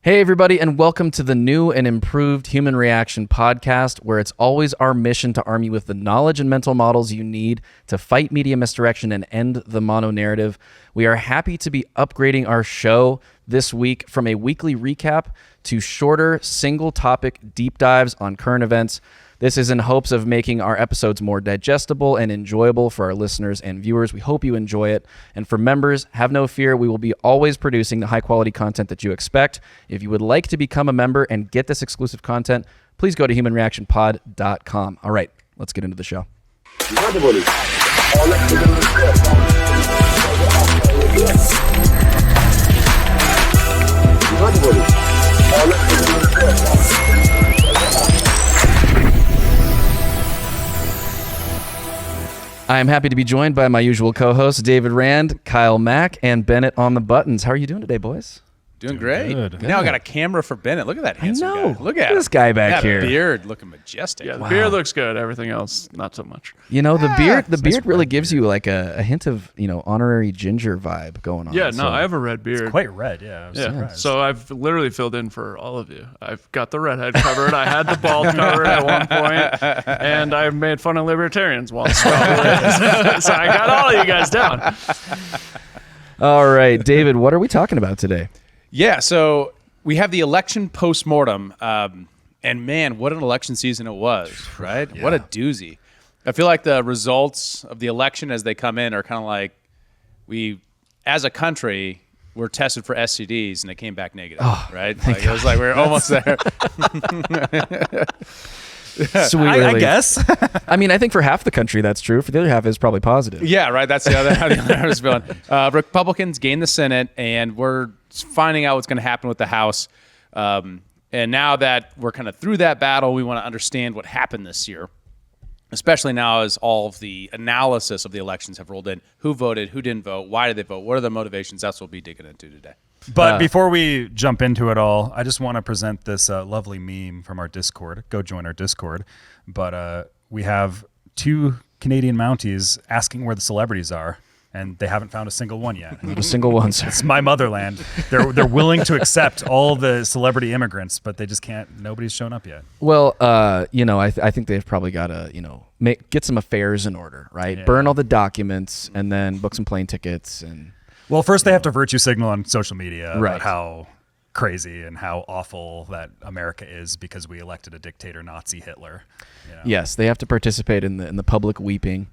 Hey, everybody, and welcome to the new and improved Human Reaction podcast, where it's always our mission to arm you with the knowledge and mental models you need to fight media misdirection and end the mono-narrative. We are happy to be upgrading our show this week from a weekly recap to shorter, single-topic deep dives on current events. This is in hopes of making our episodes more digestible and enjoyable for our listeners and viewers. We hope you enjoy it. And for members, have no fear. We will be always producing the high-quality content that you expect. If you would like to become a member and get this exclusive content, please go to humanreactionpod.com. All right, let's get into the show. I am happy to be joined by my usual co-hosts, David Rand, Kyle Mack, and Bennett on the buttons. How are you doing today, boys? Doing great. Good. Now I got a camera for Bennett. Look at that handsome guy. Look at this guy back here. Beard looking majestic. Yeah, the beard looks good. Everything else, not so much. You know, the beard really gives you like a hint of, honorary ginger vibe going on. Yeah, no, I have a red beard. It's quite red, yeah. Yeah, so I've literally filled in for all of you. I've got the redhead covered. I had the bald covered at one point, and I've made fun of libertarians once. So I got all of you guys down. All right, David, what are we talking about today? Yeah, so we have the election post-mortem, and man, what an election season it was, right? Yeah. What a doozy. I feel like the results of the election as they come in are kind of like as a country, we're tested for STDs, and they came back negative, right? Like, it was like we're almost there. Sweet I guess. I mean, I think for half the country that's true. For the other half, it's probably positive. Yeah, right. That's the other how the other was feeling. Republicans gained the Senate, and we're finding out what's going to happen with the House. And now that we're kind of through that battle, we want to understand what happened this year, especially now as all of the analysis of the elections have rolled in. Who voted? Who didn't vote? Why did they vote? What are the motivations? That's what we'll be digging into today. But before we jump into it all, I just want to present this lovely meme from our Discord. Go join our Discord. But we have 2 Canadian Mounties asking where the celebrities are, and they haven't found a single one yet. Not a single one, sir. It's my motherland. They're willing to accept all the celebrity immigrants, but they just can't. Nobody's shown up yet. Well, I think they've probably got to, get some affairs in order, right? Yeah. Burn all the documents and then book some plane tickets and. Well, first they have to virtue signal on social media right. about how crazy and how awful that America is because we elected a dictator Nazi Hitler. Yes, they have to participate in the public weeping,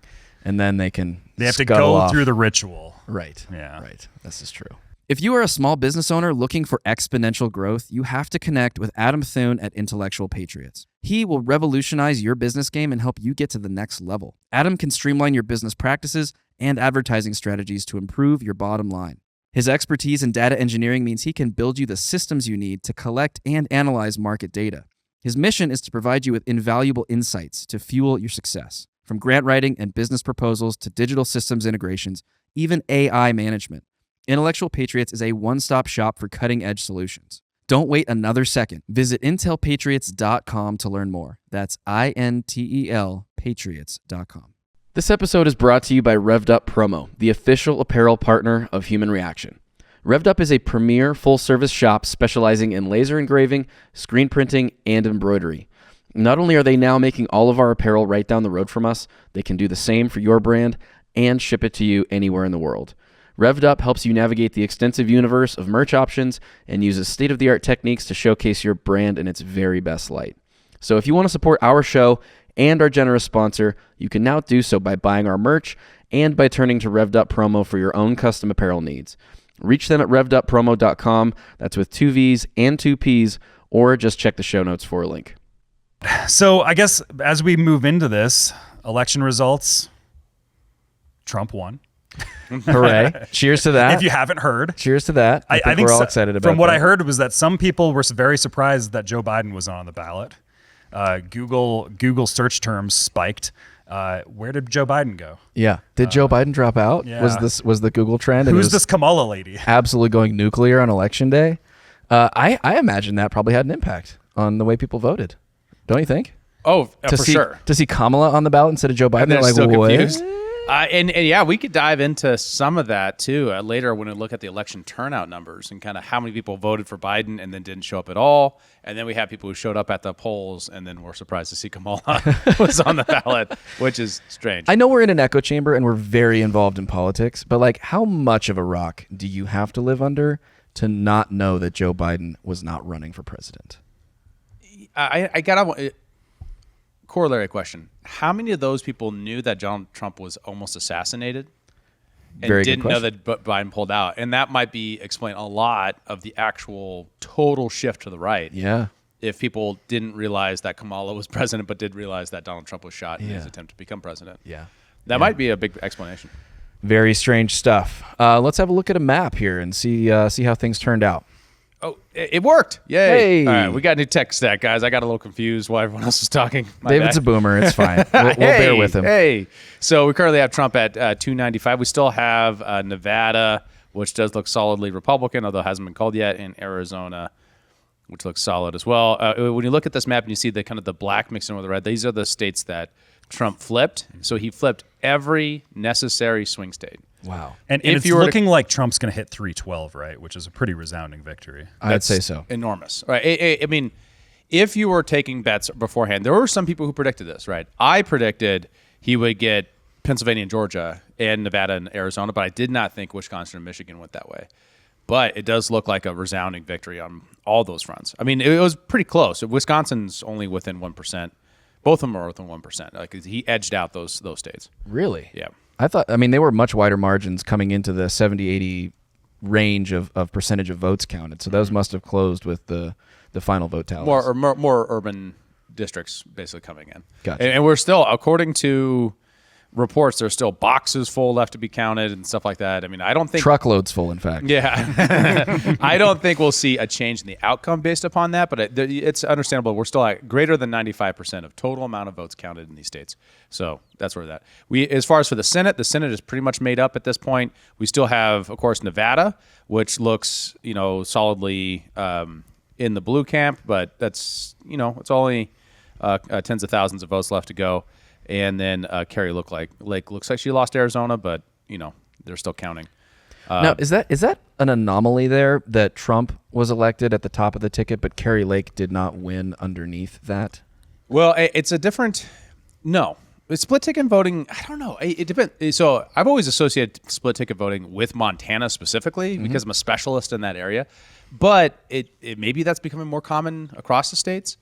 and then they have to go through the ritual. Right. Yeah. Right. This is true. If you are a small business owner looking for exponential growth, you have to connect with Adam Thune at Intellectual Patriots. He will revolutionize your business game and help you get to the next level. Adam can streamline your business practices and advertising strategies to improve your bottom line. His expertise in data engineering means he can build you the systems you need to collect and analyze market data. His mission is to provide you with invaluable insights to fuel your success. From grant writing and business proposals to digital systems integrations, even AI management. Intellectual Patriots is a one-stop shop for cutting-edge solutions. Don't wait another second. Visit intelpatriots.com to learn more. That's INTEL patriots.com. This episode is brought to you by Revved Up Promo, the official apparel partner of Human Reaction. Revved Up is a premier full-service shop specializing in laser engraving, screen printing, and embroidery. Not only are they now making all of our apparel right down the road from us, they can do the same for your brand and ship it to you anywhere in the world. Revved Up helps you navigate the extensive universe of merch options and uses state-of-the-art techniques to showcase your brand in its very best light. So if you want to support our show and our generous sponsor, you can now do so by buying our merch and by turning to Revved Up Promo for your own custom apparel needs. Reach them at revveduppromo.com. That's with 2 V's and 2 P's, or just check the show notes for a link. So I guess as we move into this, election results, Trump won. Hooray. Cheers to that. If you haven't heard. Cheers to that. I think we're all excited about it. From what I heard was that some people were very surprised that Joe Biden was on the ballot. Google search terms spiked. Where did Joe Biden go? Yeah. Did Joe Biden drop out? Yeah. Was the Google trend? Who's this Kamala lady? Absolutely going nuclear on election day. I imagine that probably had an impact on the way people voted. Don't you think? Oh, for sure. To see Kamala on the ballot instead of Joe Biden, And they're like, still what? confused. And yeah, we could dive into some of that too later when we look at the election turnout numbers and kind of how many people voted for Biden and then didn't show up at all. And then we have people who showed up at the polls and then were surprised to see Kamala was on the ballot, which is strange. I know we're in an echo chamber and we're very involved in politics, but like, how much of a rock do you have to live under to not know that Joe Biden was not running for president? I got a corollary question. How many of those people knew that Donald Trump was almost assassinated and Very good didn't know question. that Biden pulled out? And that might be explain a lot of the actual total shift to the right. Yeah. If people didn't realize that Kamala was president, but did realize that Donald Trump was shot in his Yeah. attempt to become president. Yeah. That might be a big explanation. Very strange stuff. Let's have a look at a map here and see how things turned out. Oh, it worked. Yay. Hey. All right, we got a new tech stack, guys. I got a little confused while everyone else was talking. My David's bad. a boomer. It's fine. We'll bear with him. Hey. So we currently have Trump at 295. We still have Nevada, which does look solidly Republican, although it hasn't been called yet, and Arizona, which looks solid as well. When you look at this map and you see the kind of the black mixed in with the red, these are the states that Trump flipped. So he flipped every necessary swing state. Wow. And If it's you were to- looking like Trump's going to hit 312, right? Which is a pretty resounding victory. I'd say so. Enormous. Right. I mean, if you were taking bets beforehand, there were some people who predicted this, right? I predicted he would get Pennsylvania and Georgia and Nevada and Arizona, but I did not think Wisconsin and Michigan went that way. But it does look like a resounding victory on all those fronts. I mean, it was pretty close. Wisconsin's only within 1%. Both of them are within 1%. Like he edged out those states. Really? Yeah. I mean, they were much wider margins coming into the 70, 80 range of percentage of votes counted. So those must have closed with the final vote tallies. More urban districts basically coming in. Gotcha. And we're still, according to reports, there's still boxes full left to be counted and stuff like that. I mean, I don't think Truckloads full, in fact. Yeah. I don't think we'll see a change in the outcome based upon that, but it's understandable. We're still at greater than 95% of total amount of votes counted in these states. So that's where that. As far as for the Senate is pretty much made up at this point. We still have, of course, Nevada, which looks, solidly in the blue camp, but that's, it's only tens of thousands of votes left to go. And then Carrie looks like she lost Arizona, but they're still counting. Now, is that an anomaly there that Trump was elected at the top of the ticket, but Carrie Lake did not win underneath that? Well, it's a different. No, split ticket voting. I don't know. It depends. So I've always associated split ticket voting with Montana specifically because I'm a specialist in that area. But it maybe that's becoming more common across the states.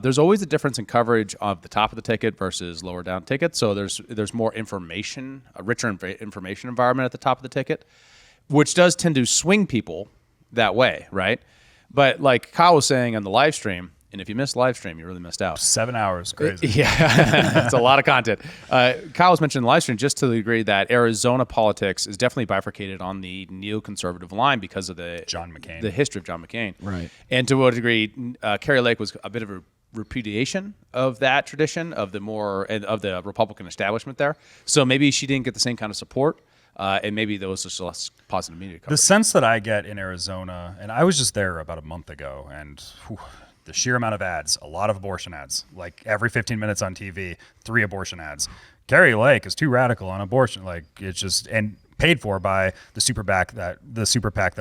There's always a difference in coverage of the top of the ticket versus lower down tickets. So there's more information, a richer information environment at the top of the ticket, which does tend to swing people that way, right? But like Kyle was saying on the live stream, and if you missed live stream, you really missed out. 7 hours, crazy. Yeah, it's a lot of content. Kyle was mentioning in the live stream just to the degree that Arizona politics is definitely bifurcated on the neoconservative line because of the history of John McCain. Right. And to a degree, Carrie Lake was a bit of a repudiation of that tradition of the Republican establishment there. So maybe she didn't get the same kind of support. And maybe there was just less positive media coverage. The sense that I get in Arizona, and I was just there about a month ago, and the sheer amount of ads, a lot of abortion ads, like every 15 minutes on TV, 3 abortion ads. Carrie Lake is too radical on abortion. Like it's just, and paid for by the super PAC that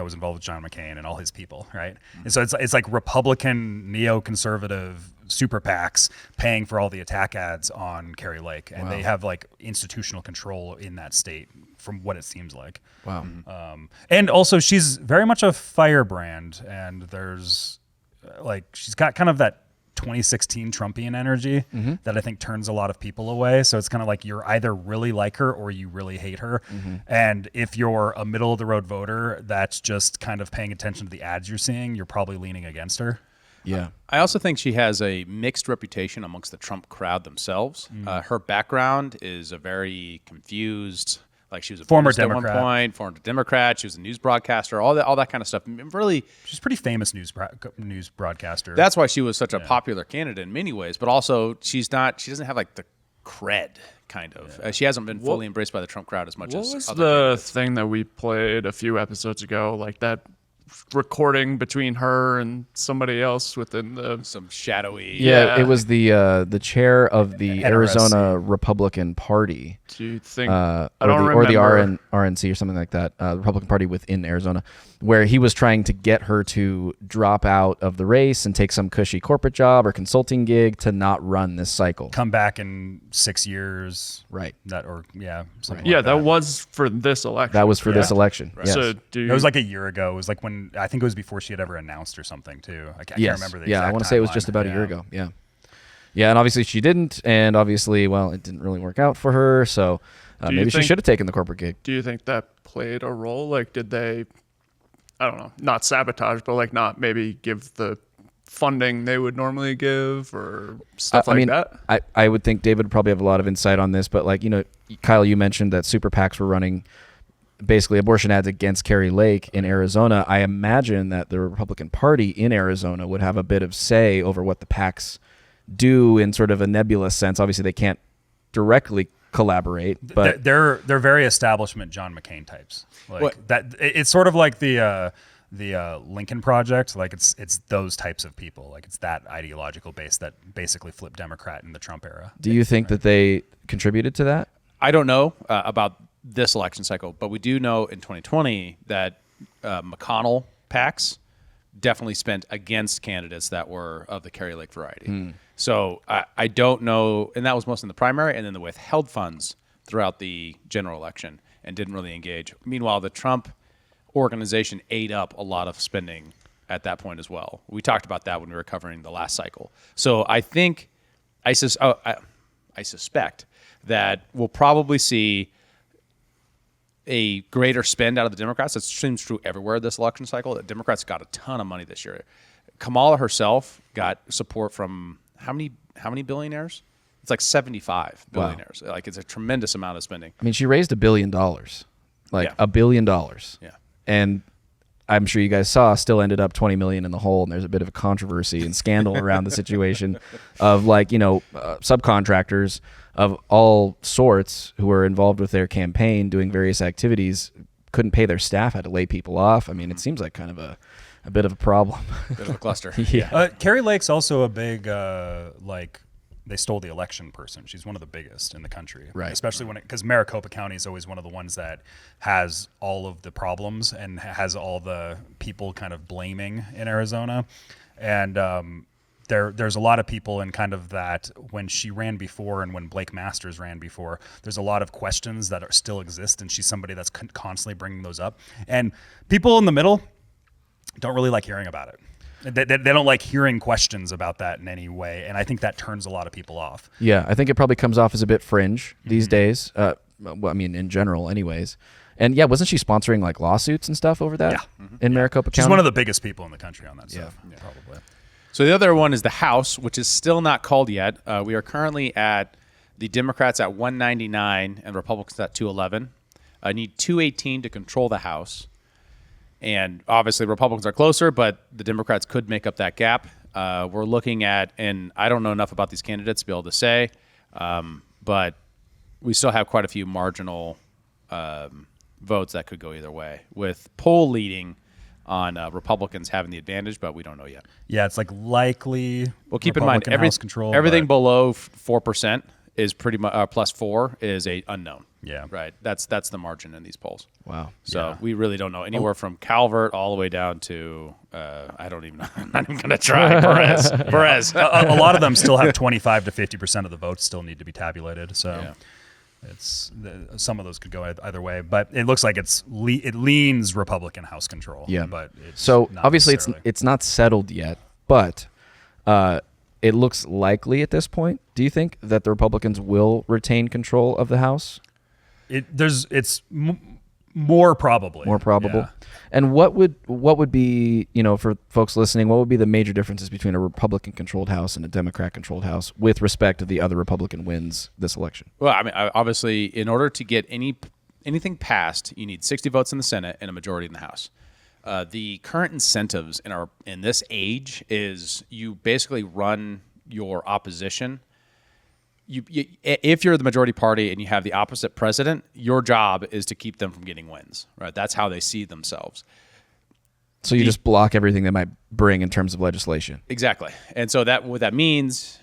was involved with John McCain and all his people, right? And so it's like Republican neoconservative super PACs paying for all the attack ads on Carrie Lake, and they have like institutional control in that state, from what it seems like. Wow. And also, she's very much a firebrand, and there's she's got kind of that 2016 Trumpian energy that I think turns a lot of people away. So it's kind of like you're either really like her or you really hate her. And if you're a middle of the road voter that's just kind of paying attention to the ads you're seeing, you're probably leaning against her. Yeah. I also think she has a mixed reputation amongst the Trump crowd themselves. Her background is a very confused. Like she was a Former Buddhist Democrat. at one point, former Democrat. She was a news broadcaster. All that kind of stuff. Really, She's a pretty famous news broadcaster. that's why she was such a popular candidate in many ways. But also, she doesn't have like the cred kind of. She hasn't been fully embraced by the Trump crowd as much What as was other the candidates. thing that we played a few episodes ago? Like that recording between her and somebody else within the. Some shadowy. Yeah, it was the chair of the NRSC. Arizona Republican Party. Do you think? I I don't or the remember. RNC or something like that, the Republican Party within Arizona, where he was trying to get her to drop out of the race and take some cushy corporate job or consulting gig to not run this cycle. Come back in 6 years. Right. Something Yeah, like that was for this election. That was for this election. Yes. So do you, It was like a year ago. It was like when I think it was before she had ever announced or something too. I can't Yes. remember the Yeah, I exact want to say it was timeline. just about a year ago. Yeah. Yeah, and obviously she didn't, and obviously, well, it didn't really work out for her, so Do you maybe she think- should have taken the corporate gig. do you think that played a role? Like, did they, I don't know, not sabotage, but like not maybe give the funding they would normally give or stuff like that? I would think David would probably have a lot of insight on this, but like, Kyle, you mentioned that super PACs were running basically abortion ads against Carrie Lake in Arizona. I imagine that the Republican Party in Arizona would have a bit of say over what the PACs do in sort of a nebulous sense. Obviously, they can't directly collaborate, but they're very establishment John McCain types. Like that, it's sort of like the Lincoln Project. Like it's those types of people. Like it's that ideological base that basically flipped Democrat in the Trump era. do you think that they contributed to that? I don't know about this election cycle, but we do know in 2020 that McConnell PACs definitely spent against candidates that were of the Carrie Lake variety. So I don't know, and that was mostly in the primary, and then the withheld funds throughout the general election and didn't really engage. Meanwhile, the Trump organization ate up a lot of spending at that point as well. We talked about that when we were covering the last cycle. So I think, I suspect that we'll probably see a greater spend out of the Democrats. That seems true everywhere this election cycle. The Democrats got a ton of money this year. Kamala herself got support from how many billionaires? It's like 75 billionaires. Like it's a tremendous amount of spending. I mean, she raised $1 billion, like Yeah. $1 billion. Yeah. And I'm sure you guys saw, still ended up 20 million in the hole. And there's a bit of a controversy and scandal around the situation of subcontractors of all sorts who were involved with their campaign doing various activities couldn't pay their staff, had to lay people off. I mean, it seems like kind of a bit of a problem. Bit of a cluster. Yeah. Carrie Lake's also a big they stole the election person. She's one of the biggest in the country, Right. Especially because Maricopa County is always one of the ones that has all of the problems and has all the people kind of blaming in Arizona, and there's a lot of people in kind of that when she ran before and when Blake Masters ran before, there's a lot of questions that still exist, and she's somebody that's constantly bringing those up, and people in the middle don't really like hearing about it. They don't like hearing questions about that in any way, and I think that turns a lot of people off. Yeah, I think it probably comes off as a bit fringe these days. Well, I mean, in general, anyways. And yeah, wasn't she sponsoring like lawsuits and stuff over that? Yeah. In Maricopa County. She's one of the biggest people in the country on that stuff. Yeah. Probably. So the other one is the House, which is still not called yet. We are currently at the Democrats at 199 and Republicans at 211. I need 218 to control the House. And obviously Republicans are closer, but the Democrats could make up that gap. We're looking at, and I don't know enough about these candidates to be able to say, but we still have quite a few marginal votes that could go either way, with poll leading on Republicans having the advantage, but we don't know yet. Yeah, it's like likely. Well, keep in mind, Republican House control, everything but- below 4% is pretty much plus 4 is a unknown. Yeah. Right. That's the margin in these polls. Wow. So we really don't know anywhere from Calvert all the way down to I don't even know. I'm not even gonna try Perez. Perez. a lot of them still have 25 to 50% of the votes still need to be tabulated. So Yeah. some of those could go either way, but it looks like it leans Republican House control. Yeah. But it's So not obviously necessarily. it's not settled yet, but it looks likely at this point. Do you think that the Republicans will retain control of the House? It's more probably. More probable. Yeah. And what would be, for folks listening, what would be the major differences between a Republican-controlled House and a Democrat-controlled House with respect to the other Republican wins this election? Well, I mean, obviously, in order to get anything passed, you need 60 votes in the Senate and a majority in the House. The current incentives in this age is you basically run your opposition. If you're the majority party and you have the opposite president, your job is to keep them from getting wins. Right? That's how they see themselves. So you just block everything they might bring in terms of legislation. Exactly. And so what that means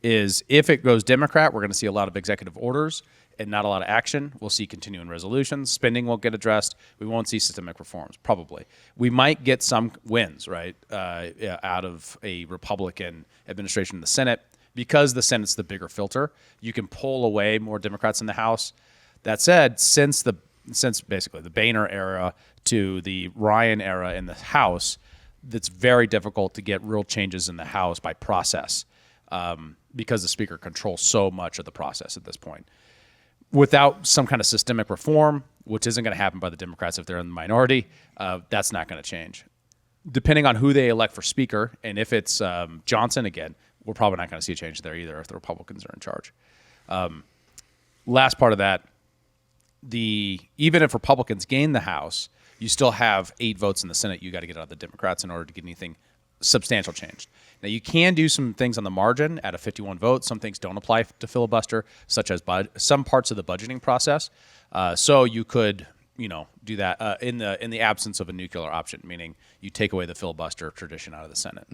is if it goes Democrat, we're going to see a lot of executive orders and not a lot of action. We'll see continuing resolutions. Spending won't get addressed. We won't see systemic reforms, probably. We might get some wins, right, out of a Republican administration in the Senate. Because the Senate's the bigger filter, you can pull away more Democrats in the House. That said, since basically the Boehner era to the Ryan era in the House, it's very difficult to get real changes in the House by process because the Speaker controls so much of the process at this point. Without some kind of systemic reform, which isn't going to happen by the Democrats if they're in the minority, that's not going to change. Depending on who they elect for Speaker, and if it's Johnson again, we're probably not going to see a change there either if the Republicans are in charge. Last part of that, even if Republicans gain the House, you still have 8 votes in the Senate you got to get out of the Democrats in order to get anything substantial changed. Now, you can do some things on the margin at a 51 vote. Some things don't apply to filibuster, such as some parts of the budgeting process. So you could, do that in the absence of a nuclear option, meaning you take away the filibuster tradition out of the Senate.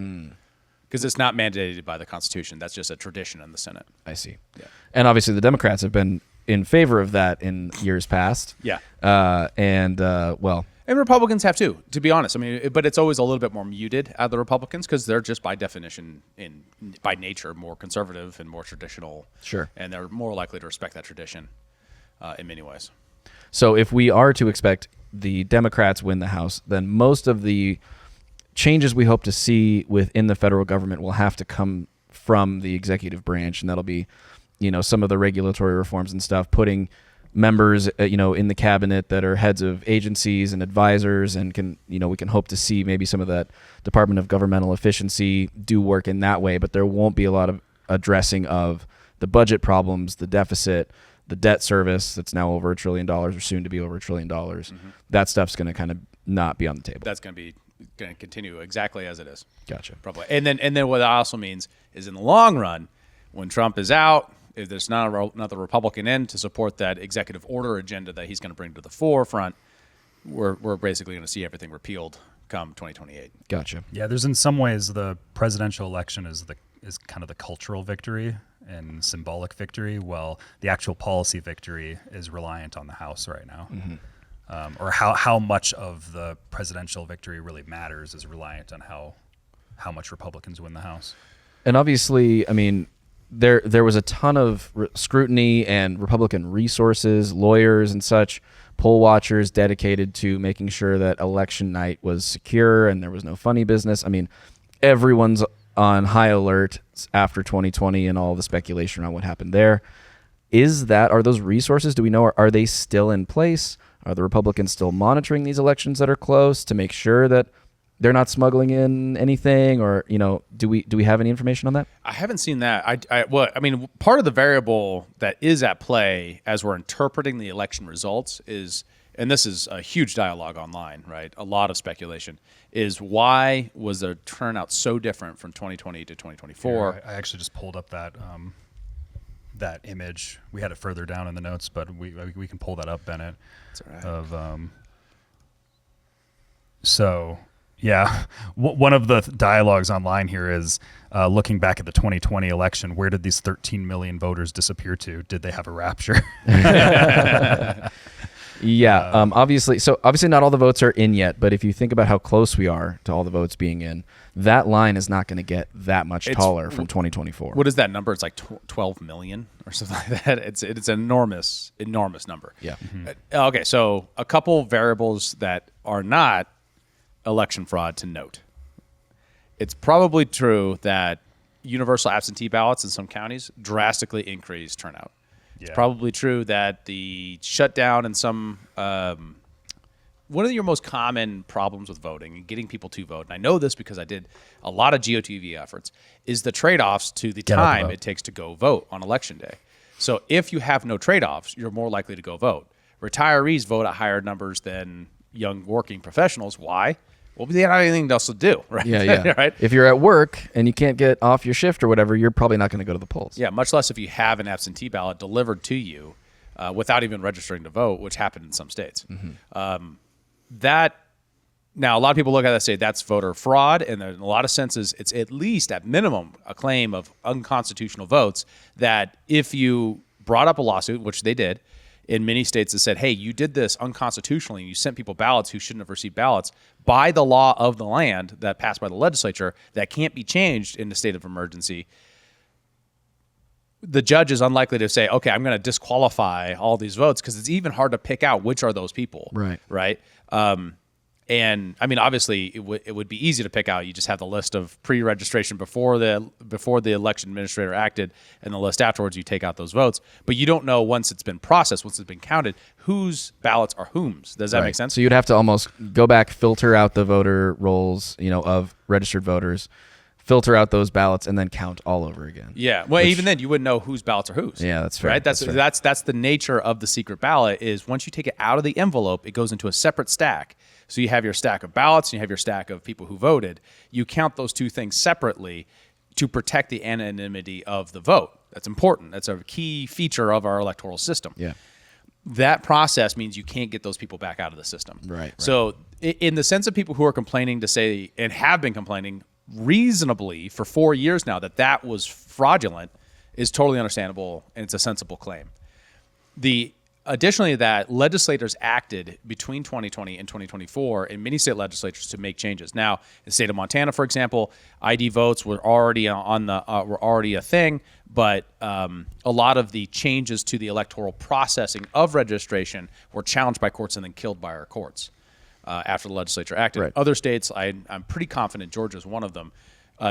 Because it's not mandated by the Constitution. That's just a tradition in the Senate. I see. Yeah. And obviously the Democrats have been in favor of that in years past. Yeah. And Republicans have too, to be honest. I mean, but it's always a little bit more muted out of the Republicans because they're just by definition, by nature, more conservative and more traditional. Sure. And they're more likely to respect that tradition in many ways. So if we are to expect the Democrats win the House, then most of the changes we hope to see within the federal government will have to come from the executive branch, and that'll be, some of the regulatory reforms and stuff, putting members, in the cabinet that are heads of agencies and advisors, and we can hope to see maybe some of that Department of Governmental Efficiency do work in that way, but there won't be a lot of addressing of the budget problems, the deficit, the debt service that's now over $1 trillion or soon to be over $1 trillion. Mm-hmm. That stuff's going to kind of not be on the table. That's going to continue exactly as it is. Gotcha. Probably. And then what that also means is in the long run, when Trump is out, if there's not another Republican in to support that executive order agenda that he's going to bring to the forefront, we're basically going to see everything repealed come 2028. Gotcha. Yeah, there's in some ways the presidential election is kind of the cultural victory and symbolic victory, while the actual policy victory is reliant on the House right now. Mm-hmm. Or how much of the presidential victory really matters is reliant on how much Republicans win the House. And obviously, I mean, there was a ton of scrutiny and Republican resources, lawyers and such, poll watchers dedicated to making sure that election night was secure and there was no funny business. I mean, everyone's on high alert after 2020 and all the speculation around what happened there. Are those resources, do we know, are they still in place? Are the Republicans still monitoring these elections that are close to make sure that they're not smuggling in anything, or do we have any information on that? I haven't seen that. I mean, part of the variable that is at play as we're interpreting the election results is, and this is a huge dialogue online, right? A lot of speculation is why was the turnout so different from 2020 to 2024? Yeah, I actually just pulled up that image. We had it further down in the notes, but we can pull that up, Bennett. That's all right. So. Yeah, one of the dialogues online here is looking back at the 2020 election. Where did these 13 million voters disappear to? Did they have a rapture? Yeah, obviously not all the votes are in yet, but if you think about how close we are to all the votes being in, that line is not going to get that much taller from 2024. What is that number? It's like 12 million or something like that. It's an enormous number. Yeah. Mm-hmm. Okay, so a couple variables that are not election fraud to note. It's probably true that universal absentee ballots in some counties drastically increased turnout. Yeah. It's probably true that the shutdown in some one of your most common problems with voting and getting people to vote, and I know this because I did a lot of GOTV efforts, is the trade-offs to the time it takes to go vote on election day. So if you have no trade-offs, you're more likely to go vote. Retirees vote at higher numbers than young working professionals. Why? Well, they don't have anything else to do, right? Yeah. Right? If you're at work and you can't get off your shift or whatever, you're probably not going to go to the polls. Yeah, much less if you have an absentee ballot delivered to you without even registering to vote, which happened in some states. Mm-hmm. That Now, a lot of people look at that and say that's voter fraud, and in a lot of senses, it's at least at minimum a claim of unconstitutional votes that if you brought up a lawsuit, which they did in many states that said, hey, you did this unconstitutionally, and you sent people ballots who shouldn't have received ballots by the law of the land that passed by the legislature that can't be changed in the state of emergency, the judge is unlikely to say, okay, I'm going to disqualify all these votes because it's even hard to pick out which are those people. Right. And I mean, obviously, it would be easy to pick out. You just have the list of pre-registration before the election administrator acted, and the list afterwards. You take out those votes, but you don't know once it's been processed, once it's been counted, whose ballots are whom's. Does that make sense? So you'd have to almost go back, filter out the voter rolls, of registered voters, filter out those ballots, and then count all over again. Yeah. Well, even then, you wouldn't know whose ballots are whose. Yeah, that's fair. Right. That's the nature of the secret ballot. Is once you take it out of the envelope, it goes into a separate stack. So you have your stack of ballots and you have your stack of people who voted. You count those two things separately to protect the anonymity of the vote. That's important. That's a key feature of our electoral system. Yeah. That process means you can't get those people back out of the system. Right. So in the sense of people who are complaining to say, and have been complaining reasonably for 4 years now, that was fraudulent is totally understandable, and it's a sensible claim. Additionally, that legislators acted between 2020 and 2024 in many state legislatures to make changes. Now, in the state of Montana, for example, ID votes were already a thing, but a lot of the changes to the electoral processing of registration were challenged by courts and then killed by our courts after the legislature acted. Right. Other states, I'm pretty confident Georgia is one of them,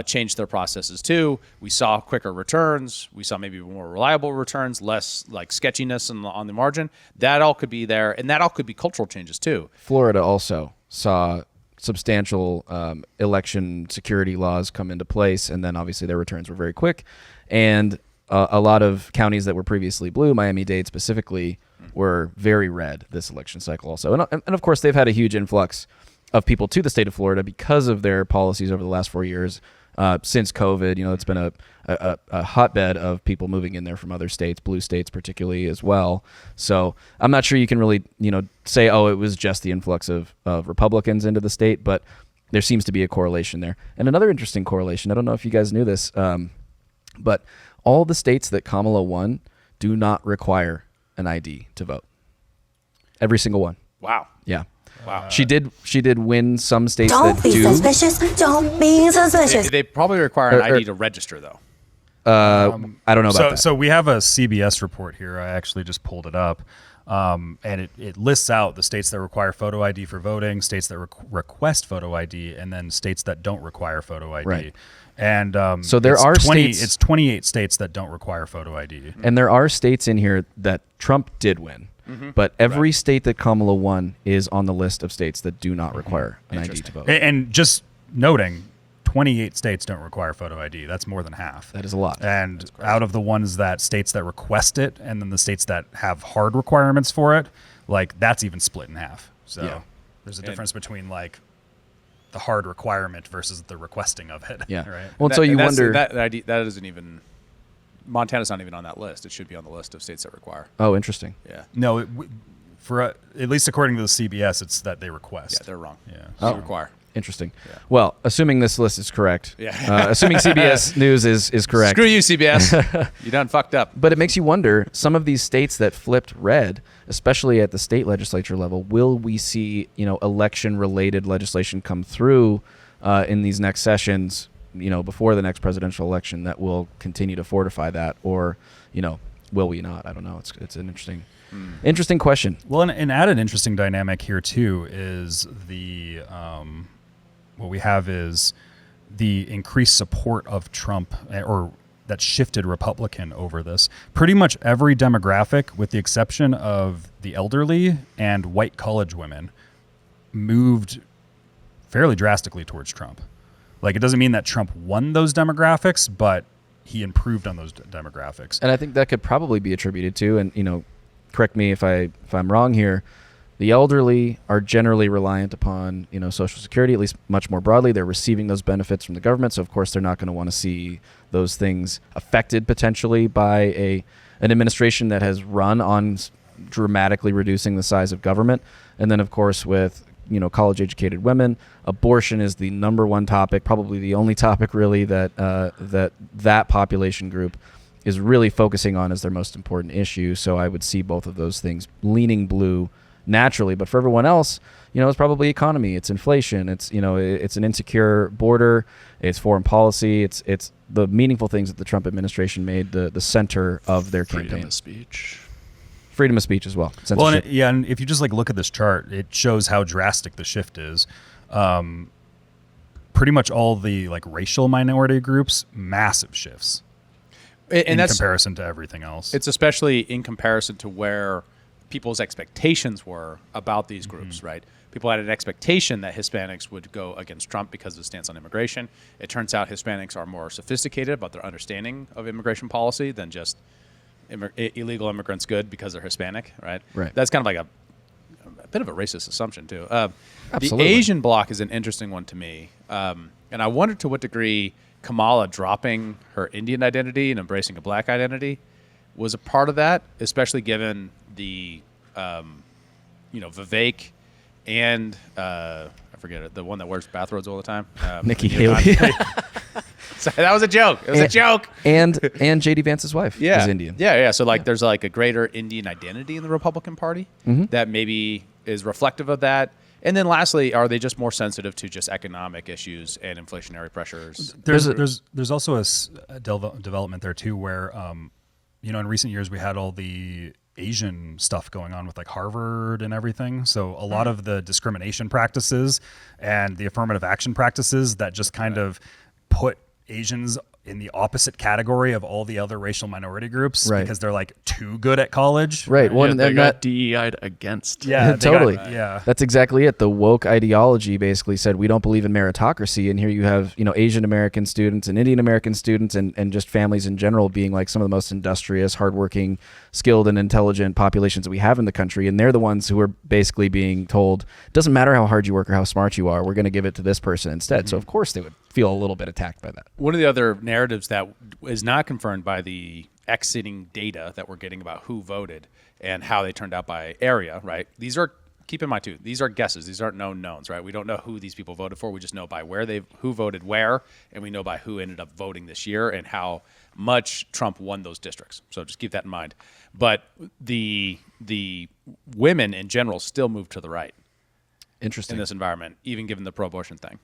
changed their processes too. We saw quicker returns. We saw maybe more reliable returns, less like sketchiness on the margin. That all could be there, and that all could be cultural changes too. Florida also saw substantial election security laws come into place, and then obviously their returns were very quick. And a lot of counties that were previously blue, Miami-Dade specifically, were very red this election cycle also. And of course, they've had a huge influx of people to the state of Florida because of their policies over the last 4 years. Since COVID, it's been a hotbed of people moving in there from other states, blue states particularly as well. So I'm not sure you can really, say, oh, it was just the influx of Republicans into the state, but there seems to be a correlation there. And another interesting correlation, I don't know if you guys knew this, but all the states that Kamala won do not require an ID to vote. Every single one. Wow. Yeah. Wow. She did win some states Don't that be do. suspicious. Don't be suspicious. They probably require an ID to register, though. I don't know about that. So we have a CBS report here. I actually just pulled it up. And it lists out the states that require photo ID for voting, states that request photo ID, and then states that don't require photo ID. Right. And So there are states- It's 28 states that don't require photo ID. And there are states in here that Trump did win. But every state that Kamala won is on the list of states that do not require an ID to vote. And just noting, 28 states don't require photo ID. That's more than half. That is a lot. And out of the ones that states that request it, and then the states that have hard requirements for it, like that's even split in half. So Yeah. there's a difference between like the hard requirement versus the requesting of it. Yeah. Right. Well, so you wonder. that ID, that isn't even. Montana's not even on that list. It should be on the list of states that require. Oh, interesting. Yeah. No, at least according to the CBS, it's that they request. Yeah, they're wrong. Yeah. They require. Interesting. Well, assuming this list is correct, Yeah. assuming CBS News is correct, Screw you, CBS. You done fucked up. but it makes you wonder, some of these states that flipped red, especially at the state legislature level, will we see, election-related legislation come through in these next sessions, before the next presidential election that will continue to fortify that, or, will we not? I don't know. It's an interesting question. Well, and added interesting dynamic here too is what we have is the increased support of Trump, or that shifted Republican over this. Pretty much every demographic, with the exception of the elderly and white college women, moved fairly drastically towards Trump. Like, it doesn't mean that Trump won those demographics, but he improved on those demographics. And I think that could probably be attributed to, and correct me if I'm wrong here, the elderly are generally reliant upon Social Security, at least much more broadly. They're receiving those benefits from the government, so of course they're not going to want to see those things affected potentially by an administration that has run on dramatically reducing the size of government. And then of course with college-educated women. Abortion is the number one topic, probably the only topic really that that population group is really focusing on as their most important issue. So I would see both of those things leaning blue naturally. But for everyone else, it's probably economy, it's inflation, it's it's an insecure border, it's foreign policy, it's the meaningful things that the Trump administration made the center of their campaign. Freedom of speech as well. Well, and if you just look at this chart, it shows how drastic the shift is. Pretty much all the racial minority groups, massive shifts. And in comparison to everything else. It's especially in comparison to where people's expectations were about these groups, right? People had an expectation that Hispanics would go against Trump because of his stance on immigration. It turns out Hispanics are more sophisticated about their understanding of immigration policy than just illegal immigrants good because they're Hispanic, right? Right. That's kind of like a bit of a racist assumption, too. Absolutely. The Asian bloc is an interesting one to me. And I wonder to what degree Kamala dropping her Indian identity and embracing a black identity was a part of that, especially given the, Vivek and I forget it, the one that wears bathrobes all the time. Nikki Haley. Sorry, that was a joke. It was a joke. And J.D. Vance's wife is Indian. Yeah. So there's a greater Indian identity in the Republican Party that maybe is reflective of that. And then lastly, are they just more sensitive to just economic issues and inflationary pressures? There's also a development there too, where in recent years we had all the Asian stuff going on with Harvard and everything. So a lot of the discrimination practices and the affirmative action practices that just kind of put Asians in the opposite category of all the other racial minority groups because they're too good at college. Right. Well, and they got that DEI'd against. Yeah, totally. Yeah. That's exactly it. The woke ideology basically said we don't believe in meritocracy, and here you have Asian American students and Indian American students and just families in general being some of the most industrious, hardworking, skilled, and intelligent populations that we have in the country, and they're the ones who are basically being told, doesn't matter how hard you work or how smart you are, we're going to give it to this person instead. So of course they would feel a little bit attacked by that. One of the other narratives that is not confirmed by the exiting data that we're getting about who voted and how they turned out by area, right? These are, keep in mind too, these are guesses. These aren't known knowns, right? We don't know who these people voted for. We just know by who voted where, and we know by who ended up voting this year and how much Trump won those districts. So just keep that in mind. But the women in general still move to the right. Interesting. In this environment, even given the pro-abortion thing.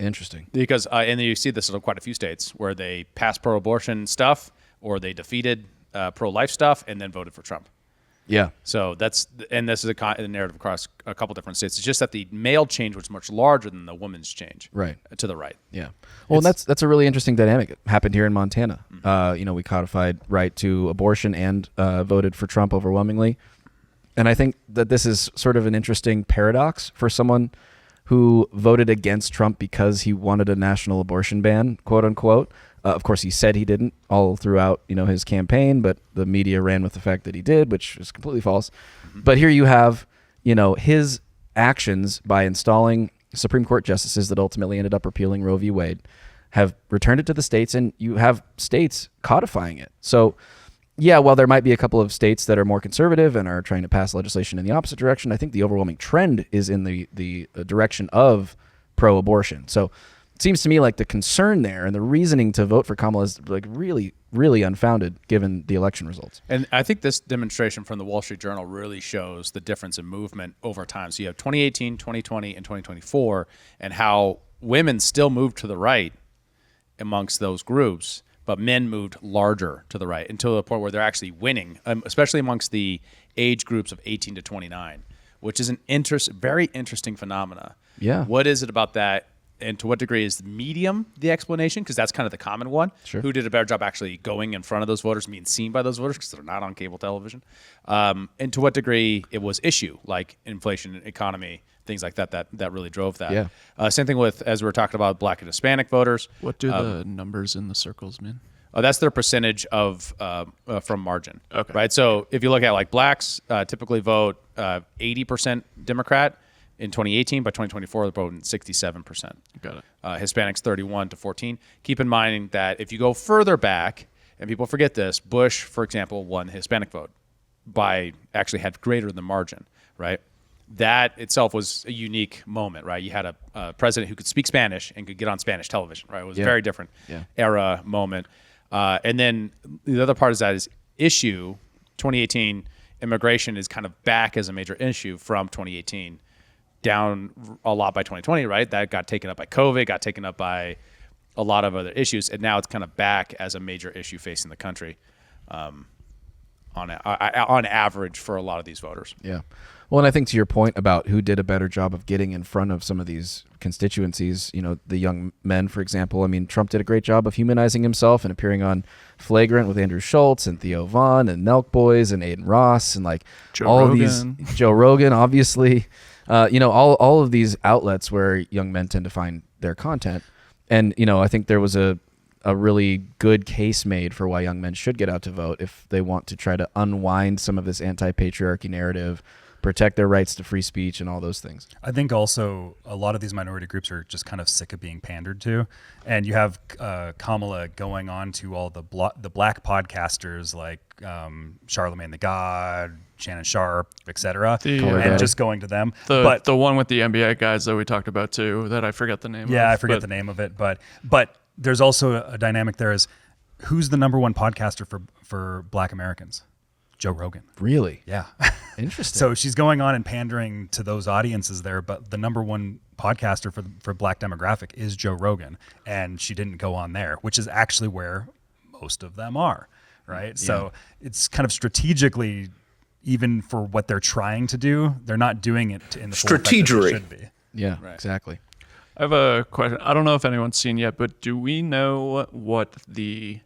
Interesting. Because, and you see this in quite a few states where they passed pro-abortion stuff or they defeated pro-life stuff and then voted for Trump. Yeah. So this is a narrative across a couple different states. It's just that the male change was much larger than the woman's change. Right. To the right. Yeah. Well, that's a really interesting dynamic. It happened here in Montana. We codified right to abortion and voted for Trump overwhelmingly. And I think that this is sort of an interesting paradox for someone who voted against Trump because he wanted a national abortion ban, quote unquote. Of course, he said he didn't all throughout, his campaign, but the media ran with the fact that he did, which is completely false. But here you have, his actions by installing Supreme Court justices that ultimately ended up repealing Roe v. Wade have returned it to the states, and you have states codifying it. So, yeah, while there might be a couple of states that are more conservative and are trying to pass legislation in the opposite direction, I think the overwhelming trend is in the direction of pro-abortion. So it seems to me like the concern there and the reasoning to vote for Kamala is really, really unfounded given the election results. And I think this demonstration from the Wall Street Journal really shows the difference in movement over time. So you have 2018, 2020, and 2024, and how women still moved to the right amongst those groups, but men moved larger to the right until the point where they're actually winning, especially amongst the age groups of 18 to 29, which is an very interesting phenomena. Yeah. What is it about that? And to what degree is the medium the explanation? Because that's kind of the common one. Sure. Who did a better job actually going in front of those voters, being seen by those voters because they're not on cable television? And to what degree it was issue, like inflation, economy, things like that really drove that. Yeah. Same thing with, as we were talking about, Black and Hispanic voters. What do the numbers in the circles mean? That's their percentage of from margin. Okay. Right. So if you look at blacks, typically vote 80% Democrat. In 2018, by 2024, they're voting 67%. Got it. Hispanics 31 to 14. Keep in mind that if you go further back, and people forget this, Bush, for example, won the Hispanic vote actually had greater than margin, right? that itself was a unique moment, right? You had a president who could speak Spanish and could get on Spanish television, right? It was a very different era moment. And then the other part is that is issue 2018 immigration is kind of back as a major issue from 2018 down a lot by 2020, right? That got taken up by COVID, got taken up by a lot of other issues, and now it's kind of back as a major issue facing the country on average for a lot of these voters. Yeah. Well, and I think to your point about who did a better job of getting in front of some of these constituencies, the young men, for example. I mean, Trump did a great job of humanizing himself and appearing on Flagrant with Andrew Schultz and Theo Vaughn and Nelk Boys and Aiden Ross and like all of these, Joe Rogan, obviously, all of these outlets where young men tend to find their content. And, I think there was a really good case made for why young men should get out to vote if they want to try to unwind some of this anti-patriarchy narrative, protect their rights to free speech and all those things. I think also a lot of these minority groups are just kind of sick of being pandered to. And you have Kamala going on to all the black podcasters like Charlemagne the God, Shannon Sharp, etc., and just going to them. But the one with the NBA guys that we talked about too, that I forget the name of. Yeah, I forget the name of it. But there's also a dynamic there is who's the number one podcaster for black Americans? Joe Rogan. Really? Yeah. Interesting. So she's going on and pandering to those audiences there, but the number one podcaster for black demographic is Joe Rogan, and she didn't go on there, which is actually where most of them are, right? Yeah. So it's kind of strategically, even for what they're trying to do, they're not doing it in the full effect that they should be. Yeah, right. Exactly. I have a question. I don't know if anyone's seen yet, but do we know what the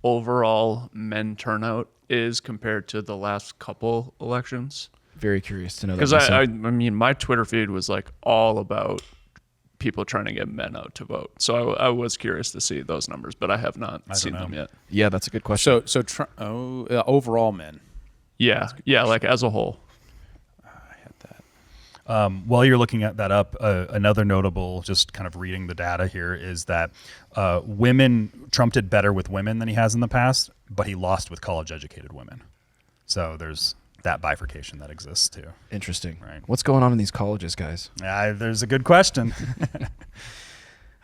overall men turnout is compared to the last couple elections? Very curious to know that. Because I mean, my Twitter feed was like all about people trying to get men out to vote. So I was curious to see those numbers, but I have not seen them yet. Yeah, that's a good question. So overall men. Yeah, like as a whole. While you're looking at that up, another notable, just kind of reading the data here, is that Trump did better with women than he has in the past, but he lost with college-educated women. So there's that bifurcation that exists too. Interesting. Right. What's going on in these colleges, guys? There's a good question.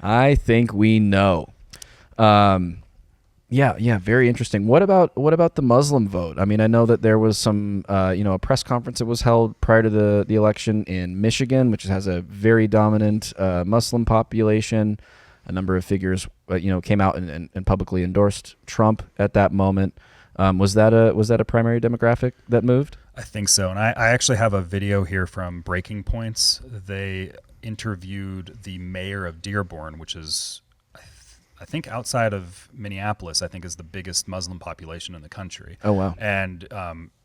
I think we know. Yeah, very interesting. What about the Muslim vote? I mean, I know that there was some, a press conference that was held prior to the election in Michigan, which has a very dominant Muslim population. A number of figures, came out and publicly endorsed Trump at that moment. Was that a primary demographic that moved? I think so. And I actually have a video here from Breaking Points. They interviewed the mayor of Dearborn, which is, I think outside of Minneapolis, I think is the biggest Muslim population in the country. Oh, wow. And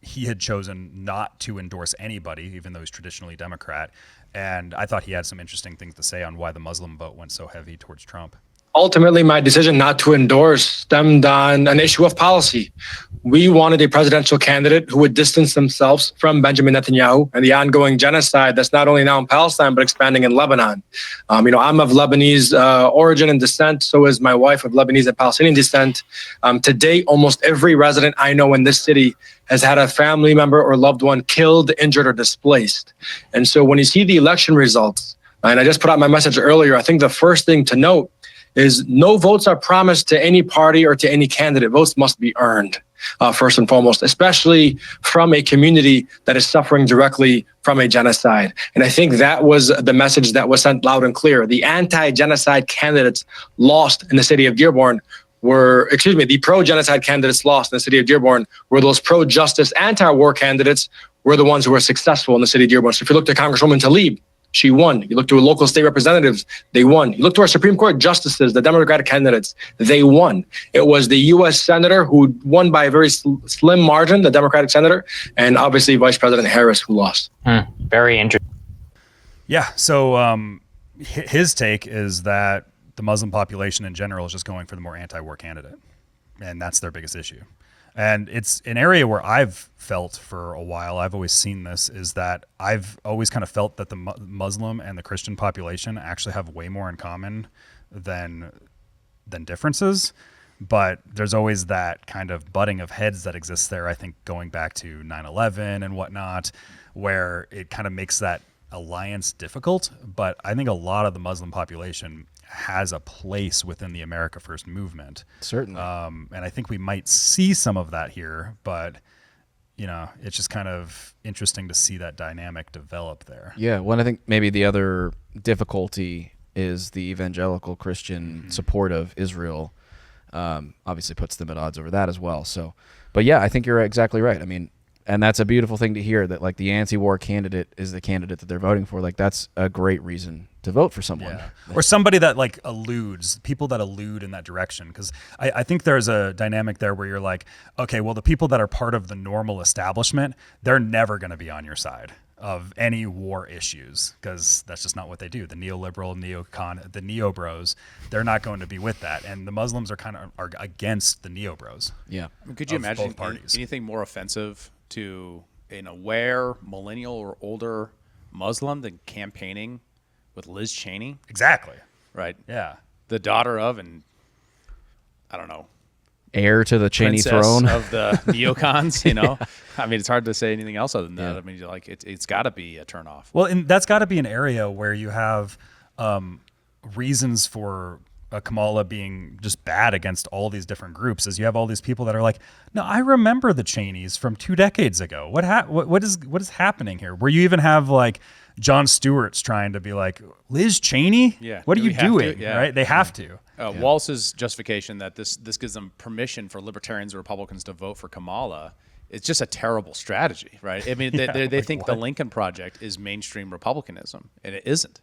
he had chosen not to endorse anybody, even though he's traditionally Democrat. And I thought he had some interesting things to say on why the Muslim vote went so heavy towards Trump. Ultimately, my decision not to endorse stemmed on an issue of policy. We wanted a presidential candidate who would distance themselves from Benjamin Netanyahu and the ongoing genocide that's not only now in Palestine, but expanding in Lebanon. I'm of Lebanese origin and descent. So is my wife of Lebanese and Palestinian descent. To date, almost every resident I know in this city has had a family member or loved one killed, injured, or displaced. And so when you see the election results, and I just put out my message earlier, I think the first thing to note is no votes are promised to any party or to any candidate. Votes must be earned, first and foremost, especially from a community that is suffering directly from a genocide. And I think that was the message that was sent loud and clear. The anti-genocide candidates lost in the city of Dearborn the pro-genocide candidates lost in the city of Dearborn were those pro-justice, anti-war candidates were the ones who were successful in the city of Dearborn. So if you look to Congresswoman Tlaib, she won. You look to local state representatives, they won. You look to our Supreme Court justices, the Democratic candidates, they won. It was the U.S. Senator who won by a very slim margin, the Democratic senator, and obviously Vice President Harris who lost. Very interesting. Yeah, so his take is that the Muslim population in general is just going for the more anti-war candidate, and that's their biggest issue. And it's an area where I've felt for a while, I've always seen this, is that I've always kind of felt that the Muslim and the Christian population actually have way more in common than differences. But there's always that kind of butting of heads that exists there, I think, going back to 9/11 and whatnot, where it kind of makes that alliance difficult. But I think a lot of the Muslim population has a place within the America First movement. Certainly. And I think we might see some of that here, but it's just kind of interesting to see that dynamic develop there. Yeah, well, I think maybe the other difficulty is the evangelical Christian support of Israel obviously puts them at odds over that as well. So, but yeah, I think you're exactly right. I mean, and that's a beautiful thing to hear, that like the anti-war candidate is the candidate that they're voting for. Like that's a great reason to vote for someone. Yeah. Or somebody that like alludes, people that allude in that direction. Because I think there's a dynamic there where you're like, okay, well, the people that are part of the normal establishment, they're never going to be on your side of any war issues, because that's just not what they do. The neoliberal, the neo-bros, they're not going to be with that. And the Muslims are against the neo-bros. Yeah. I mean, could you imagine anything more offensive to an aware millennial or older Muslim than campaigning with Liz Cheney? Exactly. Right. Yeah. The daughter of, and I don't know, heir to the Cheney princess throne of the neocons, I mean, it's hard to say anything else other than that. I mean, like it's got to be a turnoff. Well, and that's got to be an area where you have reasons for Kamala being just bad against all these different groups, is you have all these people that are like, no, I remember the Cheneys from 2 decades ago. What is happening here? Where you even have like Jon Stewart's trying to be like, Liz Cheney? Yeah. What are you doing? Yeah. Right? They have to. Walz's justification that this gives them permission for libertarians or Republicans to vote for Kamala, it's just a terrible strategy, right? I mean, they think the Lincoln Project is mainstream Republicanism, and it isn't.